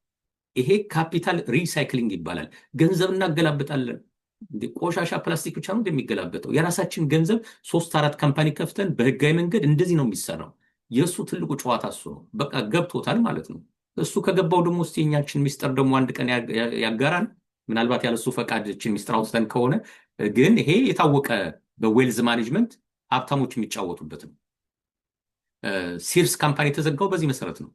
ይሄ ካፒታል ሪሳይክሊንግ ይባላል። ገንዘብ እናገላብጣለን። ቆሻሻ ፕላስቲክ ብቻ ነው እንደሚገላበጠው። የራሳችን ገንዘብ 3-4 ካምፓኒ ከፍተን በህጋዊ መንገድ እንደዚህ ነው የሚሰራው። የእሱ ትልቁ ጨዋታ እሱ ነው። በቃ ገብቶታል ማለት ነው። እሱ ከገባው ደግሞ ውስጥ የኛችን ሚስጥር ደግሞ አንድ ቀን ያጋራን። ምናልባት ያለሱ ፈቃድችን ሚስጥር አውጥተን ከሆነ ግን ይሄ የታወቀ በዌልዝ ማኔጅመንት ሀብታሞች የሚጫወቱበት ነው። ሲርስ ካምፓኒ የተዘጋው በዚህ መሰረት ነው።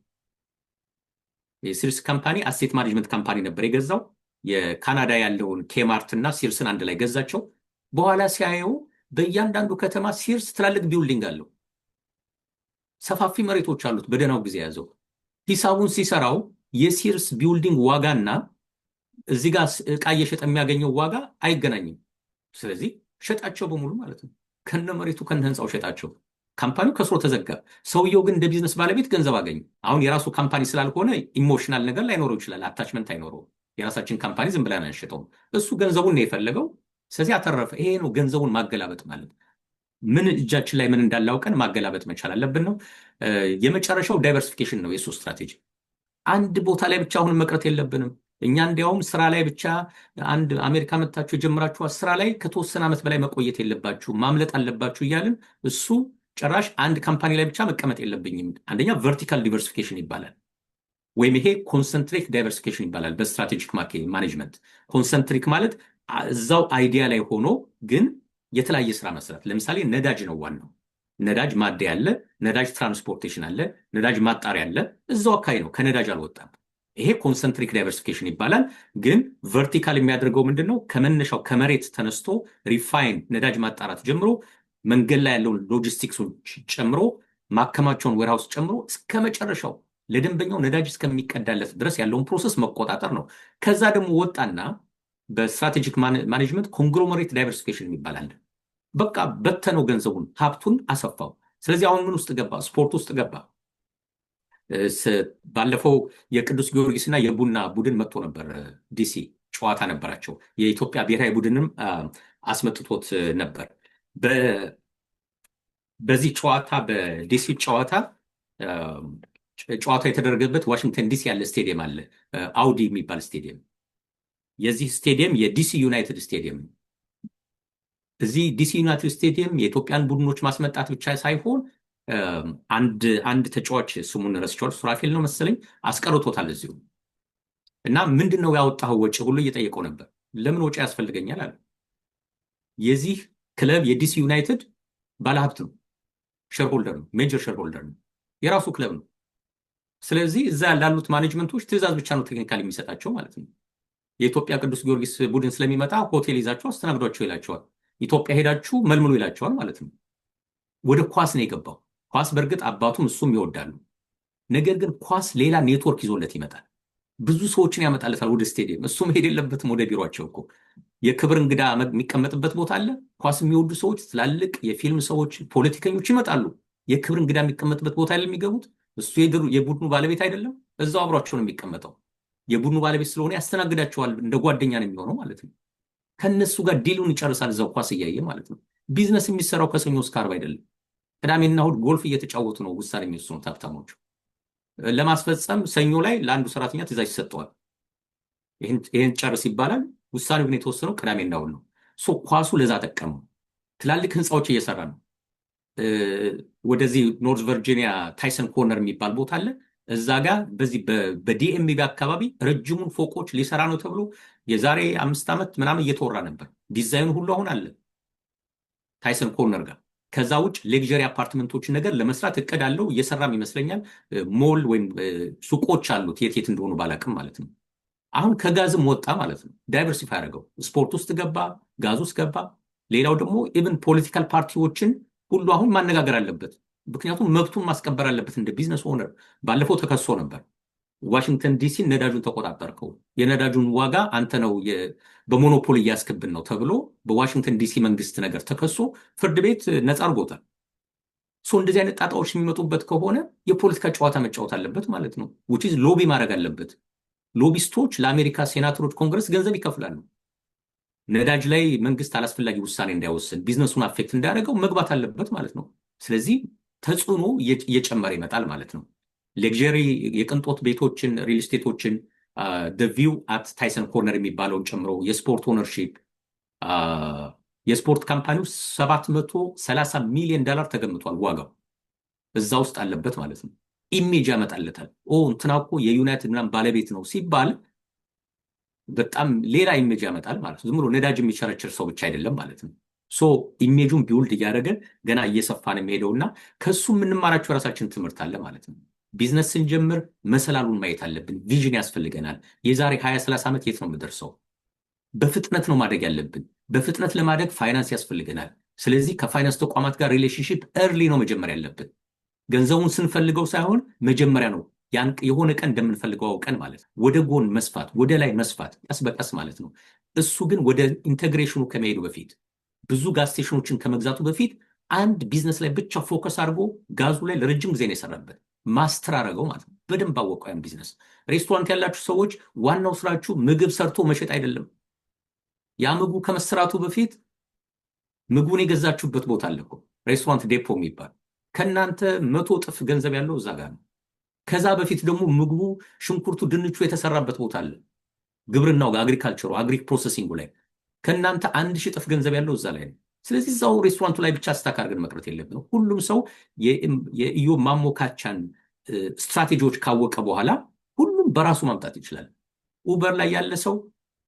የሲርስ ካምፓኒ አሴት ማኔጅመንት ካምፓኒ ነበር የገዛው። የካናዳ ያለውን ኬማርት እና ሲርስን አንድ ላይ ገዛቸው። በኋላ ሲያየው በእያንዳንዱ ከተማ ሲርስ ትላልቅ ቢውልዲንግ አለው፣ ሰፋፊ መሬቶች አሉት። በደህናው ጊዜ ያዘው። ሂሳቡን ሲሰራው የሲርስ ቢውልዲንግ ዋጋና እዚህ ጋር እቃ እየሸጠ የሚያገኘው ዋጋ አይገናኝም። ስለዚህ ሸጣቸው በሙሉ ማለት ነው። ከነ መሬቱ ከነ ህንፃው ሸጣቸው። ካምፓኒው ከስሮ ተዘጋ። ሰውየው ግን እንደ ቢዝነስ ባለቤት ገንዘብ አገኘ። አሁን የራሱ ካምፓኒ ስላልሆነ ኢሞሽናል ነገር ላይኖረው ይችላል፣ አታችመንት አይኖረው። የራሳችን ካምፓኒ ዝም ብለን አንሸጠውም። እሱ ገንዘቡን ነው የፈለገው። ስለዚህ አተረፈ። ይሄ ነው ገንዘቡን ማገላበጥ ማለት። ምን እጃችን ላይ ምን እንዳላውቀን ማገላበጥ መቻል አለብን ነው። የመጨረሻው ዳይቨርሲፊኬሽን ነው የሱ ስትራቴጂ። አንድ ቦታ ላይ ብቻ አሁን መቅረት የለብንም። እኛ እንዲያውም ስራ ላይ ብቻ አንድ አሜሪካ መታችሁ የጀመራችሁ ስራ ላይ ከተወሰነ ዓመት በላይ መቆየት የለባችሁ ማምለጥ አለባችሁ እያልን እሱ ጭራሽ አንድ ካምፓኒ ላይ ብቻ መቀመጥ የለብኝም። አንደኛ ቨርቲካል ዲቨርሲፊኬሽን ይባላል፣ ወይም ይሄ ኮንሰንትሪክ ዳይቨርሲፊኬሽን ይባላል በስትራቴጂክ ማኔጅመንት። ኮንሰንትሪክ ማለት እዛው አይዲያ ላይ ሆኖ ግን የተለያየ ስራ መስራት። ለምሳሌ ነዳጅ ነው ዋናው። ነዳጅ ማደያ አለ፣ ነዳጅ ትራንስፖርቴሽን አለ፣ ነዳጅ ማጣሪያ አለ። እዛው አካባቢ ነው፣ ከነዳጅ አልወጣም። ይሄ ኮንሰንትሪክ ዳይቨርሲፊኬሽን ይባላል። ግን ቨርቲካል የሚያደርገው ምንድን ነው? ከመነሻው ከመሬት ተነስቶ ሪፋይን ነዳጅ ማጣራት ጀምሮ መንገድ ላይ ያለውን ሎጂስቲክሱን ጨምሮ ማከማቸውን ዌርሃውስ ጨምሮ እስከ መጨረሻው ለደንበኛው ነዳጅ እስከሚቀዳለት ድረስ ያለውን ፕሮሰስ መቆጣጠር ነው። ከዛ ደግሞ ወጣና በስትራቴጂክ ማኔጅመንት ኮንግሎመሬት ዳይቨርሲፊኬሽን ይባላል። በቃ በተነው ገንዘቡን ሀብቱን አሰፋው። ስለዚህ አሁን ምን ውስጥ ገባ? ስፖርት ውስጥ ገባ። ባለፈው የቅዱስ ጊዮርጊስና የቡና ቡድን መጥቶ ነበር ዲሲ፣ ጨዋታ ነበራቸው። የኢትዮጵያ ብሔራዊ ቡድንም አስመጥቶት ነበር። በዚህ ጨዋታ በዲሲ ጨዋታ የተደረገበት ዋሽንግተን ዲሲ ያለ ስቴዲየም አለ፣ አውዲ የሚባል ስቴዲየም። የዚህ ስቴዲየም የዲሲ ዩናይትድ ስቴዲየም። እዚህ ዲሲ ዩናይትድ ስቴዲየም የኢትዮጵያን ቡድኖች ማስመጣት ብቻ ሳይሆን አንድ ተጫዋች ስሙን ረስቸዋል፣ ሱራፌል ነው መሰለኝ፣ አስቀርቶታል እዚሁ። እና ምንድን ነው ያወጣው ወጪ ሁሉ እየጠየቀው ነበር። ለምን ወጪ ያስፈልገኛል አለ። የዚህ ክለብ የዲሲ ዩናይትድ ባለሀብት ነው፣ ሼርሆልደር ነው፣ ሜጀር ሼርሆልደር ነው፣ የራሱ ክለብ ነው። ስለዚህ እዛ ላሉት ማኔጅመንቶች ትዕዛዝ ብቻ ነው ቴክኒካል የሚሰጣቸው ማለት ነው። የኢትዮጵያ ቅዱስ ጊዮርጊስ ቡድን ስለሚመጣ ሆቴል ይዛቸው አስተናግዷቸው ይላቸዋል። ኢትዮጵያ ሄዳችሁ መልምሎ ይላቸዋል ማለት ነው። ወደ ኳስ ነው የገባው። ኳስ በእርግጥ አባቱም እሱም ይወዳሉ። ነገር ግን ኳስ ሌላ ኔትወርክ ይዞለት ይመጣል። ብዙ ሰዎችን ያመጣለታል ወደ ስቴዲየም። እሱ መሄድ የለበትም ወደ ቢሯቸው እኮ። የክብር እንግዳ የሚቀመጥበት ቦታ አለ። ኳስ የሚወዱ ሰዎች፣ ትላልቅ የፊልም ሰዎች፣ ፖለቲከኞች ይመጣሉ። የክብር እንግዳ የሚቀመጥበት ቦታ ላይ የሚገቡት እሱ የቡድኑ ባለቤት አይደለም፣ እዛው አብሯቸው ነው የሚቀመጠው። የቡድኑ ባለቤት ስለሆነ ያስተናግዳቸዋል። እንደ ጓደኛ ነው የሚሆነው ማለት ነው። ከነሱ ጋር ዲሉን ይጨርሳል እዛው ኳስ እያየ ማለት ነው። ቢዝነስ የሚሰራው ከሰኞ እስከ ዓርብ አይደለም። ቅዳሜና እሑድ ጎልፍ እየተጫወቱ ነው ውሳኔ የሚወስኑት ሀብታሞቹ። ለማስፈጸም ሰኞ ላይ ለአንዱ ሰራተኛ ትእዛዝ ይሰጠዋል። ይህን ጨርስ ይባላል። ውሳኔው ግን የተወሰነው ቅዳሜና እሑድ ነው። ኳሱ ለዛ ጠቀመው። ትላልቅ ህንፃዎች እየሰራ ነው። ወደዚህ ኖርዝ ቨርጂኒያ ታይሰን ኮርነር የሚባል ቦታ አለ። እዛ ጋር በዚህ በዲኤምቪ አካባቢ ረጅሙን ፎቆች ሊሰራ ነው ተብሎ የዛሬ 5 ዓመት ምናምን እየተወራ ነበር። ዲዛይኑ ሁሉ አሁን አለ ታይሰን ኮርነር ጋር። ከዛ ውጭ ሌክዠሪ አፓርትመንቶችን ነገር ለመስራት እቅድ አለው፣ እየሰራም ይመስለኛል። ሞል ወይም ሱቆች አሉት፣ የት እንደሆኑ ባላቅም ማለት ነው። አሁን ከጋዝም ወጣ ማለት ነው። ዳይቨርሲፋይ አደረገው። ስፖርት ውስጥ ገባ፣ ጋዝ ውስጥ ገባ። ሌላው ደግሞ ኢቭን ፖለቲካል ፓርቲዎችን ሁሉ አሁን ማነጋገር አለበት። ምክንያቱም መብቱን ማስከበር አለበት እንደ ቢዝነስ ኦነር። ባለፈው ተከሶ ነበር። ዋሽንግተን ዲሲ ነዳጁን ተቆጣጠርከው፣ የነዳጁን ዋጋ አንተ ነው በሞኖፖል እያስክብን ነው ተብሎ በዋሽንግተን ዲሲ መንግስት ነገር ተከሶ ፍርድ ቤት ነፃ አድርጎታል። እንደዚህ አይነት ጣጣዎች የሚመጡበት ከሆነ የፖለቲካ ጨዋታ መጫወት አለበት ማለት ነው። which is ሎቢ ማድረግ አለበት። ሎቢስቶች ለአሜሪካ ሴናተሮች፣ ኮንግረስ ገንዘብ ይከፍላሉ። ነዳጅ ላይ መንግስት አላስፈላጊ ውሳኔ እንዳይወስን ቢዝነሱን አፌክት እንዳያደርገው መግባት አለበት ማለት ነው። ስለዚህ ተጽዕኖ እየጨመረ ይመጣል ማለት ነው። ሌክዠሪ የቅንጦት ቤቶችን፣ ሪል ስቴቶችን ቪው አት ታይሰን ኮርነር የሚባለውን ጨምሮ የስፖርት ኦነርሺፕ የስፖርት ካምፓኒው $730 ሚሊዮን ተገምቷል ዋጋው እዛ ውስጥ አለበት ማለት ነው። ኢሜጅ ያመጣለታል። እንትና እኮ የዩናይትድ ምናምን ባለቤት ነው ሲባል በጣም ሌላ ኢሜጅ ያመጣል ማለት ነው። ዝም ብሎ ነዳጅ የሚቸረችር ሰው ብቻ አይደለም ማለት ነው። ኢሜጁን ቢውልድ እያደረገ ገና እየሰፋ ነው የሚሄደውና ከሱ የምንማራቸው የራሳችን ትምህርት አለ ማለት ነው። ቢዝነስ ስንጀምር መሰላሉን ማየት አለብን። ቪዥን ያስፈልገናል። የዛሬ 20-30 ዓመት የት ነው የምደርሰው? በፍጥነት ነው ማደግ ያለብን። በፍጥነት ለማደግ ፋይናንስ ያስፈልገናል። ስለዚህ ከፋይናንስ ተቋማት ጋር ሪሌሽንሽፕ እርሊ ነው መጀመር ያለብን። ገንዘቡን ስንፈልገው ሳይሆን መጀመሪያ ነው የሆነ ቀን እንደምንፈልገው አውቀን ማለት ነው ወደ ጎን መስፋት፣ ወደ ላይ መስፋት ቀስ በቀስ ማለት ነው። እሱ ግን ወደ ኢንቴግሬሽኑ ከመሄዱ በፊት ብዙ ጋዝ ስቴሽኖችን ከመግዛቱ በፊት አንድ ቢዝነስ ላይ ብቻ ፎከስ አድርጎ ጋዙ ላይ ለረጅም ጊዜ ነው የሰራበት። ማስተር አደረገው ማለት ነው። በደንብ አወቀው ያን ቢዝነስ። ሬስቶራንት ያላችሁ ሰዎች ዋናው ስራችሁ ምግብ ሰርቶ መሸጥ አይደለም። ያ ምግቡ ከመሰራቱ በፊት ምግቡን የገዛችሁበት ቦታ አለ እኮ ሬስቶራንት ዴፖ የሚባል ከእናንተ 100 እጥፍ ገንዘብ ያለው እዛ ጋር ነው። ከዛ በፊት ደግሞ ምግቡ ሽንኩርቱ፣ ድንቹ የተሰራበት ቦታ አለ። ግብርናው ጋር አግሪካልቸሩ አግሪክ ፕሮሰሲንጉ ላይ ከእናንተ 1000 እጥፍ ገንዘብ ያለው እዛ ላይ ነው። ስለዚህ እዛው ሬስቶራንቱ ላይ ብቻ ስታክ አድርገን መቅረት የለብንም። ሁሉም ሰው የኢዮብ ማሞካቻን ስትራቴጂዎች ካወቀ በኋላ ሁሉም በራሱ ማምጣት ይችላል። ኡበር ላይ ያለ ሰው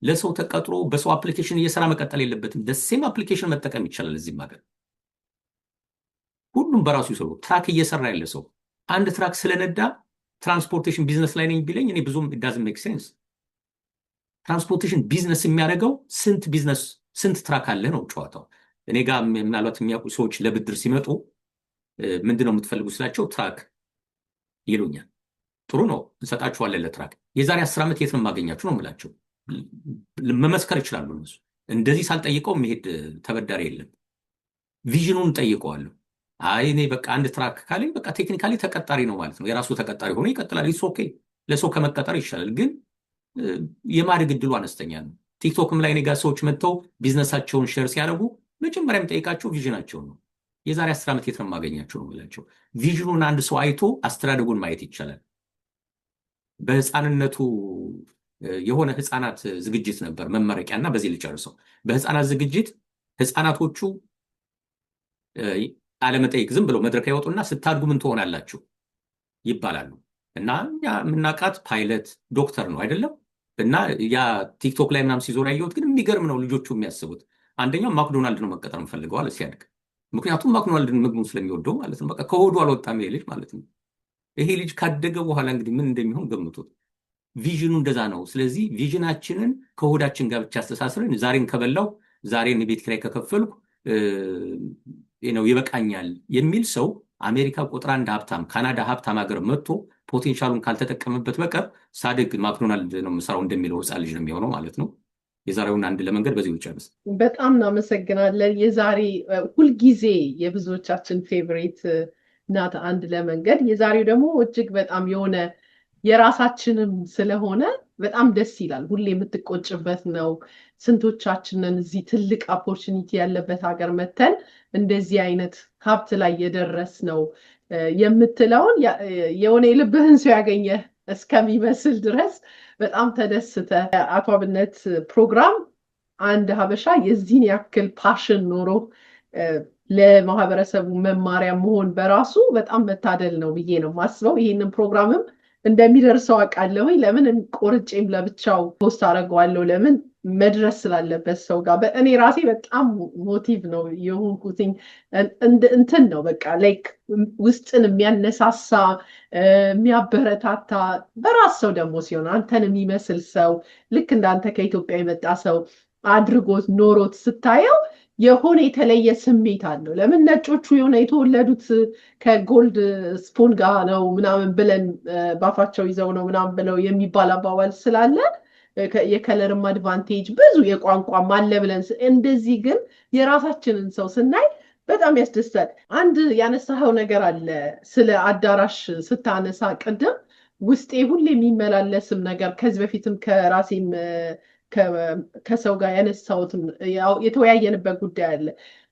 ለሰው ተቀጥሮ በሰው አፕሊኬሽን እየሰራ መቀጠል የለበትም። ደሴም አፕሊኬሽን መጠቀም ይቻላል። እዚህም ሀገር ሁሉም በራሱ ይሰሩ። ትራክ እየሰራ ያለ ሰው አንድ ትራክ ስለነዳ ትራንስፖርቴሽን ቢዝነስ ላይ ነኝ ቢለኝ እኔ ብዙም ዳዝንት ሜክ ሴንስ። ትራንስፖርቴሽን ቢዝነስ የሚያደርገው ስንት ትራክ አለ ነው ጨዋታው። እኔ ጋር ምናልባት የሚያውቁ ሰዎች ለብድር ሲመጡ ምንድነው የምትፈልጉ ስላቸው ትራክ ይሉኛል። ጥሩ ነው እንሰጣችኋለን ለትራክ። የዛሬ 10 ዓመት የት ነው የማገኛችሁ ነው የምላቸው። መመስከር ይችላሉ እነሱ። እንደዚህ ሳልጠይቀው መሄድ ተበዳሪ የለም። ቪዥኑን ጠይቀዋለሁ። አይ እኔ በቃ አንድ ትራክ ካለኝ በቃ ቴክኒካሊ ተቀጣሪ ነው ማለት ነው። የራሱ ተቀጣሪ ሆኖ ይቀጥላል። ኢትስ ኦኬ። ለሰው ከመቀጠር ይሻላል፣ ግን የማደግ እድሉ አነስተኛ ነው። ቲክቶክም ላይ እኔ ጋር ሰዎች መጥተው ቢዝነሳቸውን ሼር ሲያደርጉ መጀመሪያ የምጠይቃቸው ቪዥናቸውን ነው። የዛሬ 10 ዓመት የት ነው የማገኛቸው ነው የምላቸው። ቪዥኑን አንድ ሰው አይቶ አስተዳደጉን ማየት ይቻላል። በህፃንነቱ የሆነ ህፃናት ዝግጅት ነበር መመረቂያና በዚህ ልጨርሰው። በህፃናት ዝግጅት ህፃናቶቹ አለመጠይቅ ዝም ብለው መድረክ ያወጡና ስታድጉ ምን ትሆናላችሁ ይባላሉ። እና የምናውቃት ፓይለት ዶክተር ነው አይደለም። እና ያ ቲክቶክ ላይ ምናምን ሲዞር ያየሁት ግን የሚገርም ነው። ልጆቹ የሚያስቡት አንደኛው ማክዶናልድ ነው መቀጠር የምፈልገው አለ ሲያድግ። ምክንያቱም ማክዶናልድን ምግቡን ስለሚወደው ማለት ነው። በቃ ከሆዱ አልወጣም ይሄ ልጅ ማለት ነው። ይሄ ልጅ ካደገ በኋላ እንግዲህ ምን እንደሚሆን ገምቱት። ቪዥኑ እንደዛ ነው። ስለዚህ ቪዥናችንን ከሆዳችን ጋር ብቻ አስተሳስረን ዛሬን ከበላው ዛሬን የቤት ኪራይ ከከፈልኩ ነው ይበቃኛል የሚል ሰው አሜሪካ ቁጥር 1 ሀብታም፣ ካናዳ ሀብታም ሀገር መጥቶ ፖቴንሻሉን ካልተጠቀመበት በቀር ሳድግ ማክዶናልድ ነው የምሰራው እንደሚለው ህፃን ልጅ ነው የሚሆነው ማለት ነው። የዛሬውን አንድ ለመንገድ በዚህ ልጨርስ። በጣም እናመሰግናለን። የዛሬ ሁልጊዜ የብዙዎቻችን ፌቨሪት ናት አንድ ለመንገድ። የዛሬው ደግሞ እጅግ በጣም የሆነ የራሳችንም ስለሆነ በጣም ደስ ይላል። ሁሌ የምትቆጭበት ነው። ስንቶቻችንን እዚህ ትልቅ ኦፖርቹኒቲ ያለበት ሀገር መተን እንደዚህ አይነት ሀብት ላይ የደረስ ነው የምትለውን የሆነ የልብህን ሰው ያገኘ እስከሚመስል ድረስ በጣም ተደስተ አቶ አብነት ፕሮግራም አንድ ሀበሻ የዚህን ያክል ፓሽን ኖሮ ለማህበረሰቡ መማሪያ መሆን በራሱ በጣም መታደል ነው ብዬ ነው ማስበው። ይህንን ፕሮግራምም እንደሚደርሰው አውቃለሁ። ለምን ቆርጬም ለብቻው ፖስት አደርገዋለሁ፣ ለምን መድረስ ስላለበት ሰው ጋር። እኔ ራሴ በጣም ሞቲቭ ነው የሆንኩትኝ። እንትን ነው በቃ ላይክ ውስጥን የሚያነሳሳ የሚያበረታታ በራስ ሰው ደግሞ ሲሆን አንተን የሚመስል ሰው ልክ እንዳንተ ከኢትዮጵያ የመጣ ሰው አድርጎት ኖሮት ስታየው የሆነ የተለየ ስሜት አለው። ለምን ነጮቹ የሆነ የተወለዱት ከጎልድ ስፑን ጋር ነው ምናምን ብለን ባፋቸው ይዘው ነው ምናምን ብለው የሚባል አባባል ስላለ የከለርም አድቫንቴጅ ብዙ የቋንቋም አለ ብለን እንደዚህ ግን የራሳችንን ሰው ስናይ በጣም ያስደስታል። አንድ ያነሳኸው ነገር አለ ስለ አዳራሽ ስታነሳ ቅድም ውስጤ ሁሌ የሚመላለስም ነገር ከዚህ በፊትም ከራሴም ከሰው ጋር ያነሳሁትን የተወያየንበት ጉዳይ አለ።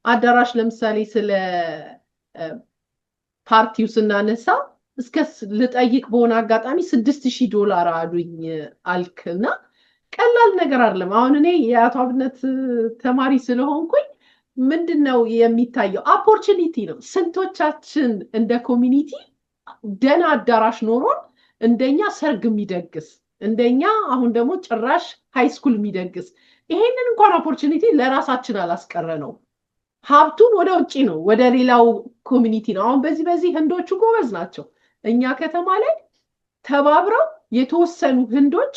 አዳራሽ ለምሳሌ ስለ ፓርቲው ስናነሳ እስከ ልጠይቅ በሆነ አጋጣሚ $6,000 አሉኝ አልክ እና ቀላል ነገር አይደለም። አሁን እኔ የአቶ አብነት ተማሪ ስለሆንኩኝ ምንድን ነው የሚታየው? ኦፖርቹኒቲ ነው። ስንቶቻችን እንደ ኮሚኒቲ ደህና አዳራሽ ኖሮን እንደኛ ሰርግ የሚደግስ እንደኛ አሁን ደግሞ ጭራሽ ሃይስኩል የሚደግስ ይሄንን እንኳን ኦፖርቹኒቲ ለራሳችን አላስቀረ ነው። ሀብቱን ወደ ውጭ ነው፣ ወደ ሌላው ኮሚኒቲ ነው። አሁን በዚህ ህንዶቹ ጎበዝ ናቸው። እኛ ከተማ ላይ ተባብረው የተወሰኑ ህንዶች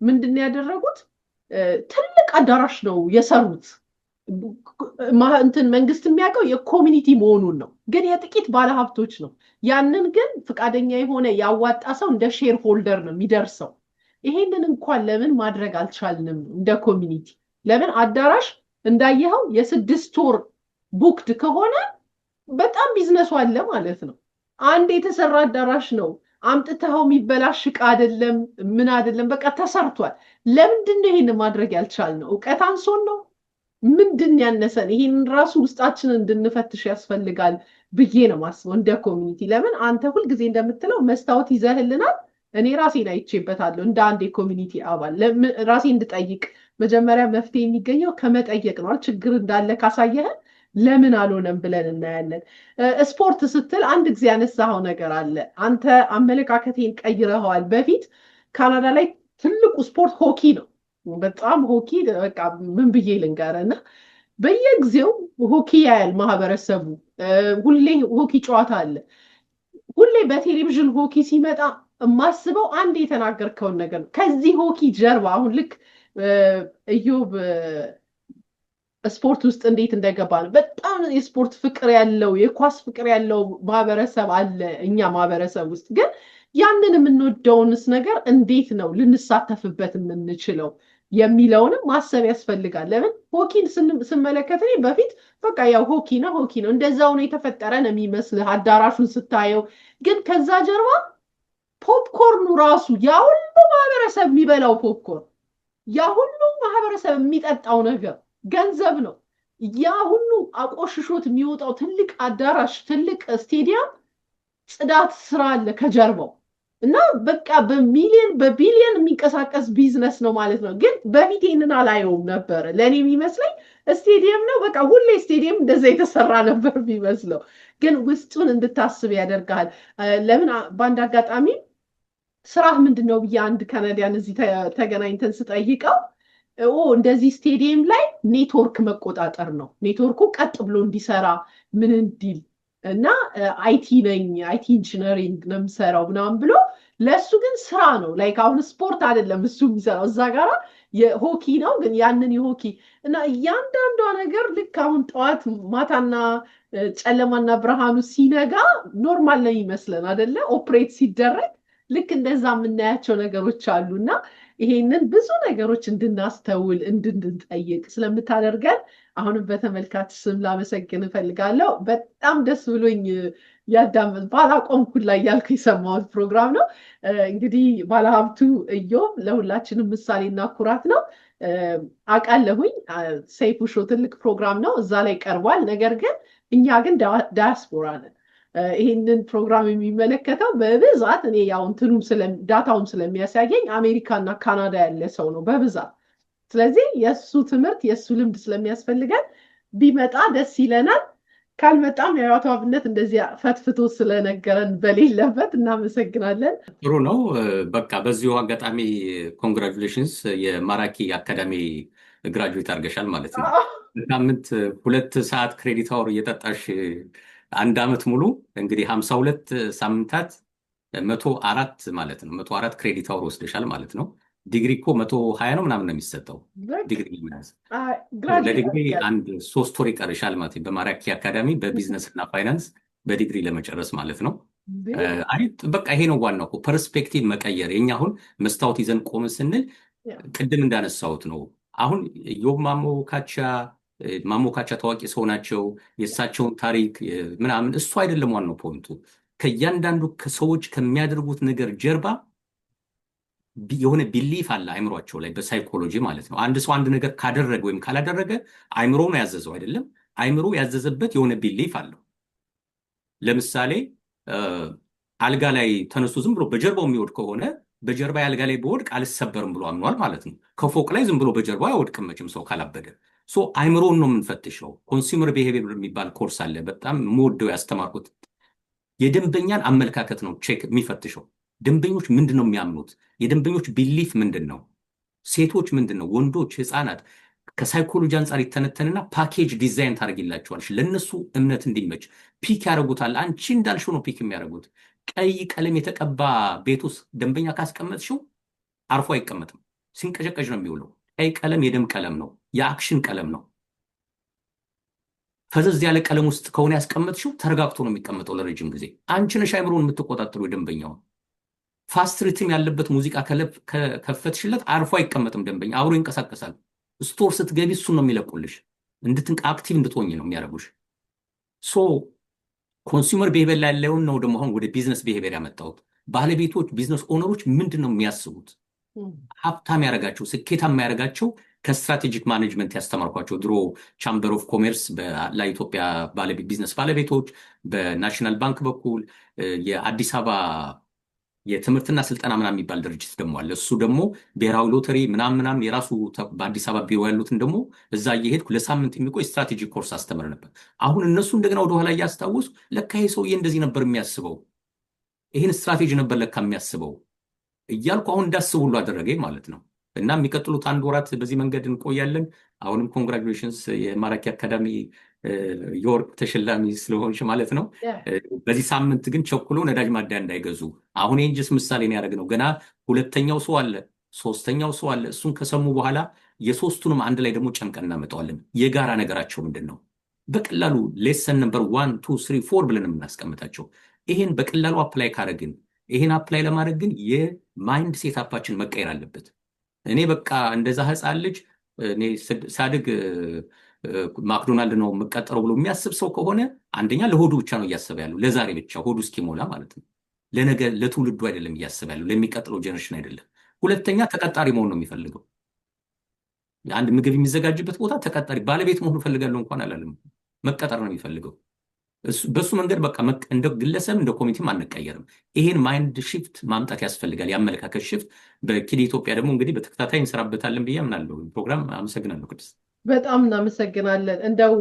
ምንድን ያደረጉት ትልቅ አዳራሽ ነው የሰሩት። እንትን መንግስት የሚያውቀው የኮሚኒቲ መሆኑን ነው፣ ግን የጥቂት ባለሀብቶች ነው። ያንን ግን ፈቃደኛ የሆነ ያዋጣ ሰው እንደ ሼር ሆልደር ነው የሚደርሰው። ይሄንን እንኳን ለምን ማድረግ አልቻልንም? እንደ ኮሚኒቲ ለምን አዳራሽ እንዳየኸው የ6 ወር ቡክድ ከሆነ በጣም ቢዝነሱ አለ ማለት ነው። አንድ የተሰራ አዳራሽ ነው። አምጥተኸው የሚበላሽ ዕቃ አይደለም፣ ምን አይደለም፣ በቃ ተሰርቷል። ለምንድን ነው ይሄን ማድረግ ያልቻልነው? እውቀት አንሶን ነው? ምንድን ያነሰን? ይሄን ራሱ ውስጣችንን እንድንፈትሽ ያስፈልጋል ብዬ ነው ማስበው እንደ ኮሚኒቲ። ለምን አንተ ሁልጊዜ እንደምትለው መስታወት ይዘህልናል። እኔ ራሴን አይቼበታለሁ እንደ አንድ የኮሚኒቲ አባል ራሴ እንድጠይቅ መጀመሪያ መፍትሄ የሚገኘው ከመጠየቅ ነው። ችግር እንዳለ ካሳየህን ለምን አልሆነም ብለን እናያለን። ስፖርት ስትል አንድ ጊዜ ያነሳኸው ነገር አለ። አንተ አመለካከቴን ቀይረኸዋል። በፊት ካናዳ ላይ ትልቁ ስፖርት ሆኪ ነው። በጣም ሆኪ በቃ ምን ብዬ ልንገርህ፣ በየጊዜው ሆኪ ያያል ማህበረሰቡ። ሁሌ ሆኪ ጨዋታ አለ። ሁሌ በቴሌቪዥን ሆኪ ሲመጣ የማስበው አንድ የተናገርከውን ነገር ነው። ከዚህ ሆኪ ጀርባ አሁን ልክ ኢዮብ ስፖርት ውስጥ እንዴት እንደገባ ነው። በጣም የስፖርት ፍቅር ያለው የኳስ ፍቅር ያለው ማህበረሰብ አለ እኛ ማህበረሰብ ውስጥ። ግን ያንን የምንወደውንስ ነገር እንዴት ነው ልንሳተፍበት የምንችለው የሚለውንም ማሰብ ያስፈልጋል። ለምን ሆኪን ስመለከት እኔ በፊት በቃ ያው ሆኪ ነው እንደዛው ነው የተፈጠረ ነው የሚመስልህ አዳራሹን ስታየው። ግን ከዛ ጀርባ ፖፕኮርኑ ራሱ ያ ሁሉ ማህበረሰብ የሚበላው ፖፕኮርን፣ ያ ሁሉ ማህበረሰብ የሚጠጣው ነገር ገንዘብ ነው። ያ ሁሉ አቆሽሾት የሚወጣው ትልቅ አዳራሽ፣ ትልቅ ስቴዲየም ጽዳት ስራ አለ ከጀርባው እና በቃ በቢሊየን የሚንቀሳቀስ ቢዝነስ ነው ማለት ነው። ግን በፊት ይህንን አላየውም ነበር። ለእኔ የሚመስለኝ ስቴዲየም ነው በቃ ሁሌ ስቴዲየም እንደዛ የተሰራ ነበር የሚመስለው። ግን ውስጡን እንድታስብ ያደርጋል። ለምን በአንድ አጋጣሚ ስራህ ምንድን ነው ብዬ አንድ ካናዲያን እዚህ ተገናኝተን ስጠይቀው እንደዚህ ስቴዲየም ላይ ኔትወርክ መቆጣጠር ነው፣ ኔትወርኩ ቀጥ ብሎ እንዲሰራ ምን እንዲል እና አይቲ ኢንጂነሪንግ ነው የምሰራው ምናምን ብሎ፣ ለእሱ ግን ስራ ነው። ላይክ አሁን ስፖርት አይደለም እሱ የሚሰራው፣ እዛ ጋራ የሆኪ ነው። ግን ያንን የሆኪ እና እያንዳንዷ ነገር ልክ አሁን ጠዋት ማታና ጨለማና ብርሃኑ ሲነጋ ኖርማል ነው ይመስለን አይደለ? ኦፕሬት ሲደረግ ልክ እንደዛ የምናያቸው ነገሮች አሉና ይሄንን ብዙ ነገሮች እንድናስተውል እንድንጠይቅ ስለምታደርገን አሁንም በተመልካች ስም ላመሰግን እፈልጋለሁ። በጣም ደስ ብሎኝ ያዳመጥ ባላቆምኩት ላይ ያልኩ የሰማሁት ፕሮግራም ነው። እንግዲህ ባለሀብቱ ኢዮብ ለሁላችንም ምሳሌና ኩራት ነው። አውቃለሁኝ ሰይፉ ሾው ትልቅ ፕሮግራም ነው፣ እዛ ላይ ቀርቧል። ነገር ግን እኛ ግን ዳያስፖራ ነን። ይህንን ፕሮግራም የሚመለከተው በብዛት እኔ ያው ዳታውም ስለሚያሳየኝ አሜሪካና ካናዳ ያለ ሰው ነው በብዛት። ስለዚህ የእሱ ትምህርት የእሱ ልምድ ስለሚያስፈልገን ቢመጣ ደስ ይለናል። ካልመጣም የአቶ አብነት እንደዚህ ፈትፍቶ ስለነገረን በሌለበት እናመሰግናለን። ጥሩ ነው። በቃ በዚሁ አጋጣሚ ኮንግራጁሌሽንስ የማራኪ አካዳሚ ግራጁዌት አድርገሻል ማለት ነው። ሳምንት 2 ሰዓት ክሬዲት አወር እየጠጣሽ 1 ዓመት ሙሉ እንግዲህ 52 ሳምንታት 104 ማለት ነው። 104 ክሬዲት አወር ወስደሻል ማለት ነው። ዲግሪ እኮ 120 ነው ምናምን ነው የሚሰጠው ዲግሪ ለመያዝ። ለዲግሪ 3 ወር ይቀርሻል ማለት ነው። በማራኪ አካዳሚ በቢዝነስ እና ፋይናንስ በዲግሪ ለመጨረስ ማለት ነው። አይ በቃ ይሄ ነው ዋናው እኮ ፐርስፔክቲቭ መቀየር። የኛ አሁን መስታወት ይዘን ቆም ስንል ቅድም እንዳነሳሁት ነው። አሁን ኢዮብ ማሞካቻ ታዋቂ ሰው ናቸው። የእሳቸውን ታሪክ ምናምን እሱ አይደለም ዋናው ፖይንቱ። ከእያንዳንዱ ሰዎች ከሚያደርጉት ነገር ጀርባ የሆነ ቢሊፍ አለ አይምሯቸው ላይ በሳይኮሎጂ ማለት ነው። አንድ ሰው አንድ ነገር ካደረገ ወይም ካላደረገ አይምሮ ነው ያዘዘው አይደለም። አይምሮ ያዘዘበት የሆነ ቢሊፍ አለው። ለምሳሌ አልጋ ላይ ተነስቶ ዝም ብሎ በጀርባው የሚወድቅ ከሆነ በጀርባ አልጋ ላይ በወድቅ አልሰበርም ብሎ አምኗል ማለት ነው። ከፎቅ ላይ ዝም ብሎ በጀርባው አይወድቅም መቼም ሰው ካላበደ። አይምሮን ነው የምንፈትሸው። ኮንሱመር ቢሄቪየር የሚባል ኮርስ አለ፣ በጣም የምወደው ያስተማርኩት። የደንበኛን አመለካከት ነው ቼክ የሚፈትሸው። ደንበኞች ምንድን ነው የሚያምኑት? የደንበኞች ቢሊፍ ምንድን ነው? ሴቶች ምንድን ነው? ወንዶች፣ ህፃናት ከሳይኮሎጂ አንጻር ይተነተንና ፓኬጅ ዲዛይን ታደርጊላቸዋለሽ። ለእነሱ እምነት እንዲመች ፒክ ያደርጉታል። አንቺ እንዳልሽው ነው ፒክ የሚያደርጉት። ቀይ ቀለም የተቀባ ቤት ውስጥ ደንበኛ ካስቀመጥሽው አርፎ አይቀመጥም፣ ሲንቀጨቀጭ ነው የሚውለው። ቀይ ቀለም የደም ቀለም ነው፣ የአክሽን ቀለም ነው። ፈዘዝ ያለ ቀለም ውስጥ ከሆነ ያስቀመጥሽው ተረጋግቶ ነው የሚቀመጠው ለረጅም ጊዜ። አንቺ ነሽ አይምሮን የምትቆጣጠሩ የደንበኛውን። ፋስት ሪትም ያለበት ሙዚቃ ከፈትሽለት አርፎ አይቀመጥም ደንበኛ፣ አብሮ ይንቀሳቀሳል። ስቶር ስትገቢ እሱን ነው የሚለቁልሽ። አክቲቭ እንድትሆኝ ነው የሚያደርጉሽ። ኮንሱመር ቢሄቪየር ላይ ያለውን ነው ደግሞ አሁን ወደ ቢዝነስ ቢሄቪየር ያመጣሁት። ባለቤቶች፣ ቢዝነስ ኦነሮች ምንድን ነው የሚያስቡት? ሀብታም ያደረጋቸው፣ ስኬታማ ያደረጋቸው ከስትራቴጂክ ማኔጅመንት ያስተማርኳቸው ድሮ ቻምበር ኦፍ ኮሜርስ ለኢትዮጵያ ቢዝነስ ባለቤቶች በናሽናል ባንክ በኩል የአዲስ አበባ የትምህርትና ስልጠና ምናምን የሚባል ድርጅት ደግሞ አለ። እሱ ደግሞ ብሔራዊ ሎተሪ ምናምን የራሱ በአዲስ አበባ ቢሮ ያሉትን ደግሞ እዛ እየሄድኩ ለሳምንት የሚቆይ ስትራቴጂክ ኮርስ አስተምር ነበር። አሁን እነሱ እንደገና ወደኋላ እያስታወሱ ለካ ይሄ ሰውዬ እንደዚህ ነበር የሚያስበው፣ ይህን ስትራቴጂ ነበር ለካ የሚያስበው እያልኩ አሁን እንዳስብ ሁሉ አደረገኝ ማለት ነው። እና የሚቀጥሉት 1 ወራት በዚህ መንገድ እንቆያለን። አሁንም ኮንግራጁሌሽንስ የማራኪ አካዳሚ የወርቅ ተሸላሚ ስለሆንሽ ማለት ነው። በዚህ ሳምንት ግን ቸኩሎ ነዳጅ ማደያ እንዳይገዙ። አሁን የእንጅስ ምሳሌ ነው ያደረግነው። ገና 2ኛው ሰው አለ፣ 3ኛው ሰው አለ። እሱን ከሰሙ በኋላ የሶስቱንም አንድ ላይ ደግሞ ጨምቀን እናመጣዋለን። የጋራ ነገራቸው ምንድን ነው? በቀላሉ ሌሰን ነምበር 1 2 3 4 ብለን የምናስቀምጣቸው። ይሄን በቀላሉ አፕላይ ካረግን፣ ይሄን አፕላይ ለማድረግ ግን የማይንድ ሴታፓችን መቀየር አለበት። እኔ በቃ እንደዛ ህፃን ልጅ እኔ ሳድግ ማክዶናልድ ነው የምቀጠረው ብሎ የሚያስብ ሰው ከሆነ አንደኛ ለሆዱ ብቻ ነው እያሰበ ያለው፣ ለዛሬ ብቻ ሆዱ እስኪሞላ ማለት ነው። ለነገ ለትውልዱ አይደለም እያሰበ ያለው፣ ለሚቀጥለው ጀነሬሽን አይደለም። ሁለተኛ ተቀጣሪ መሆን ነው የሚፈልገው። አንድ ምግብ የሚዘጋጅበት ቦታ ተቀጣሪ ባለቤት መሆን እፈልጋለሁ እንኳን አላለም፣ መቀጠር ነው የሚፈልገው። በሱ መንገድ በቃ እንደ ግለሰብ እንደ ኮሚቴም አንቀየርም። ይሄን ማይንድ ሺፍት ማምጣት ያስፈልጋል፣ የአመለካከት ሺፍት። በኪድ ኢትዮጵያ ደግሞ እንግዲህ በተከታታይ እንሰራበታለን ብዬ አምናለሁ። ፕሮግራም አመሰግናለሁ ቅድስት። በጣም እናመሰግናለን። እንደው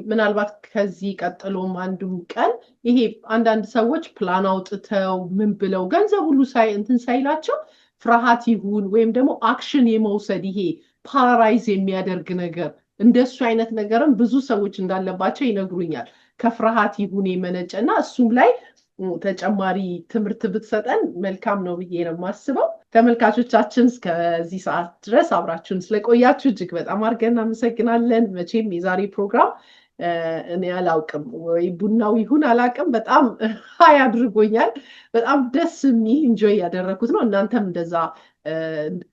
ምናልባት ከዚህ ቀጥሎም አንዱም ቀን ይሄ አንዳንድ ሰዎች ፕላን አውጥተው ምን ብለው ገንዘብ ሁሉ እንትን ሳይላቸው ፍርሃት ይሁን ወይም ደግሞ አክሽን የመውሰድ ይሄ ፓራላይዝ የሚያደርግ ነገር እንደሱ አይነት ነገርም ብዙ ሰዎች እንዳለባቸው ይነግሩኛል። ከፍርሃት ይሁን የመነጨ እና እሱም ላይ ተጨማሪ ትምህርት ብትሰጠን መልካም ነው ብዬ ነው የማስበው። ተመልካቾቻችን እስከዚህ ሰዓት ድረስ አብራችሁን ስለቆያችሁ እጅግ በጣም አድርገን እናመሰግናለን። መቼም የዛሬ ፕሮግራም እኔ አላውቅም ወይ ቡናው ይሁን አላውቅም፣ በጣም ሀይ አድርጎኛል። በጣም ደስ የሚል ኢንጆይ ያደረኩት ነው። እናንተም እንደዛ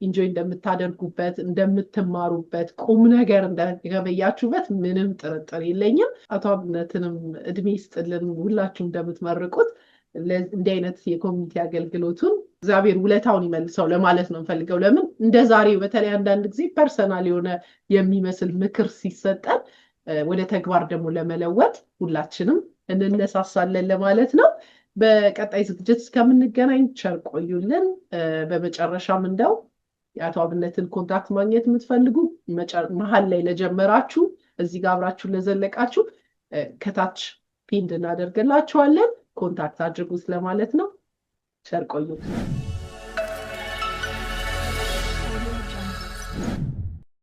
ኢንጆይ እንደምታደርጉበት እንደምትማሩበት ቁም ነገር እንደገበያችሁበት ምንም ጥርጥር የለኝም። አቶ አብነትንም እድሜ ይስጥልን፣ ሁላችሁ እንደምትመርቁት እንዲህ አይነት የኮሚኒቲ አገልግሎቱን እግዚአብሔር ውለታውን ይመልሰው ለማለት ነው የምፈልገው። ለምን እንደ ዛሬው በተለይ አንዳንድ ጊዜ ፐርሰናል የሆነ የሚመስል ምክር ሲሰጠን ወደ ተግባር ደግሞ ለመለወጥ ሁላችንም እንነሳሳለን ለማለት ነው። በቀጣይ ዝግጅት እስከምንገናኝ ቸር ቆዩልን። በመጨረሻም እንደው የአቶ አብነትን ኮንታክት ማግኘት የምትፈልጉ መሀል ላይ ለጀመራችሁ እዚህ ጋር አብራችሁ ለዘለቃችሁ ከታች ፒን እናደርግላችኋለን። ኮንታክት አድርጉት ለማለት ነው። ቸር ቆዩልን።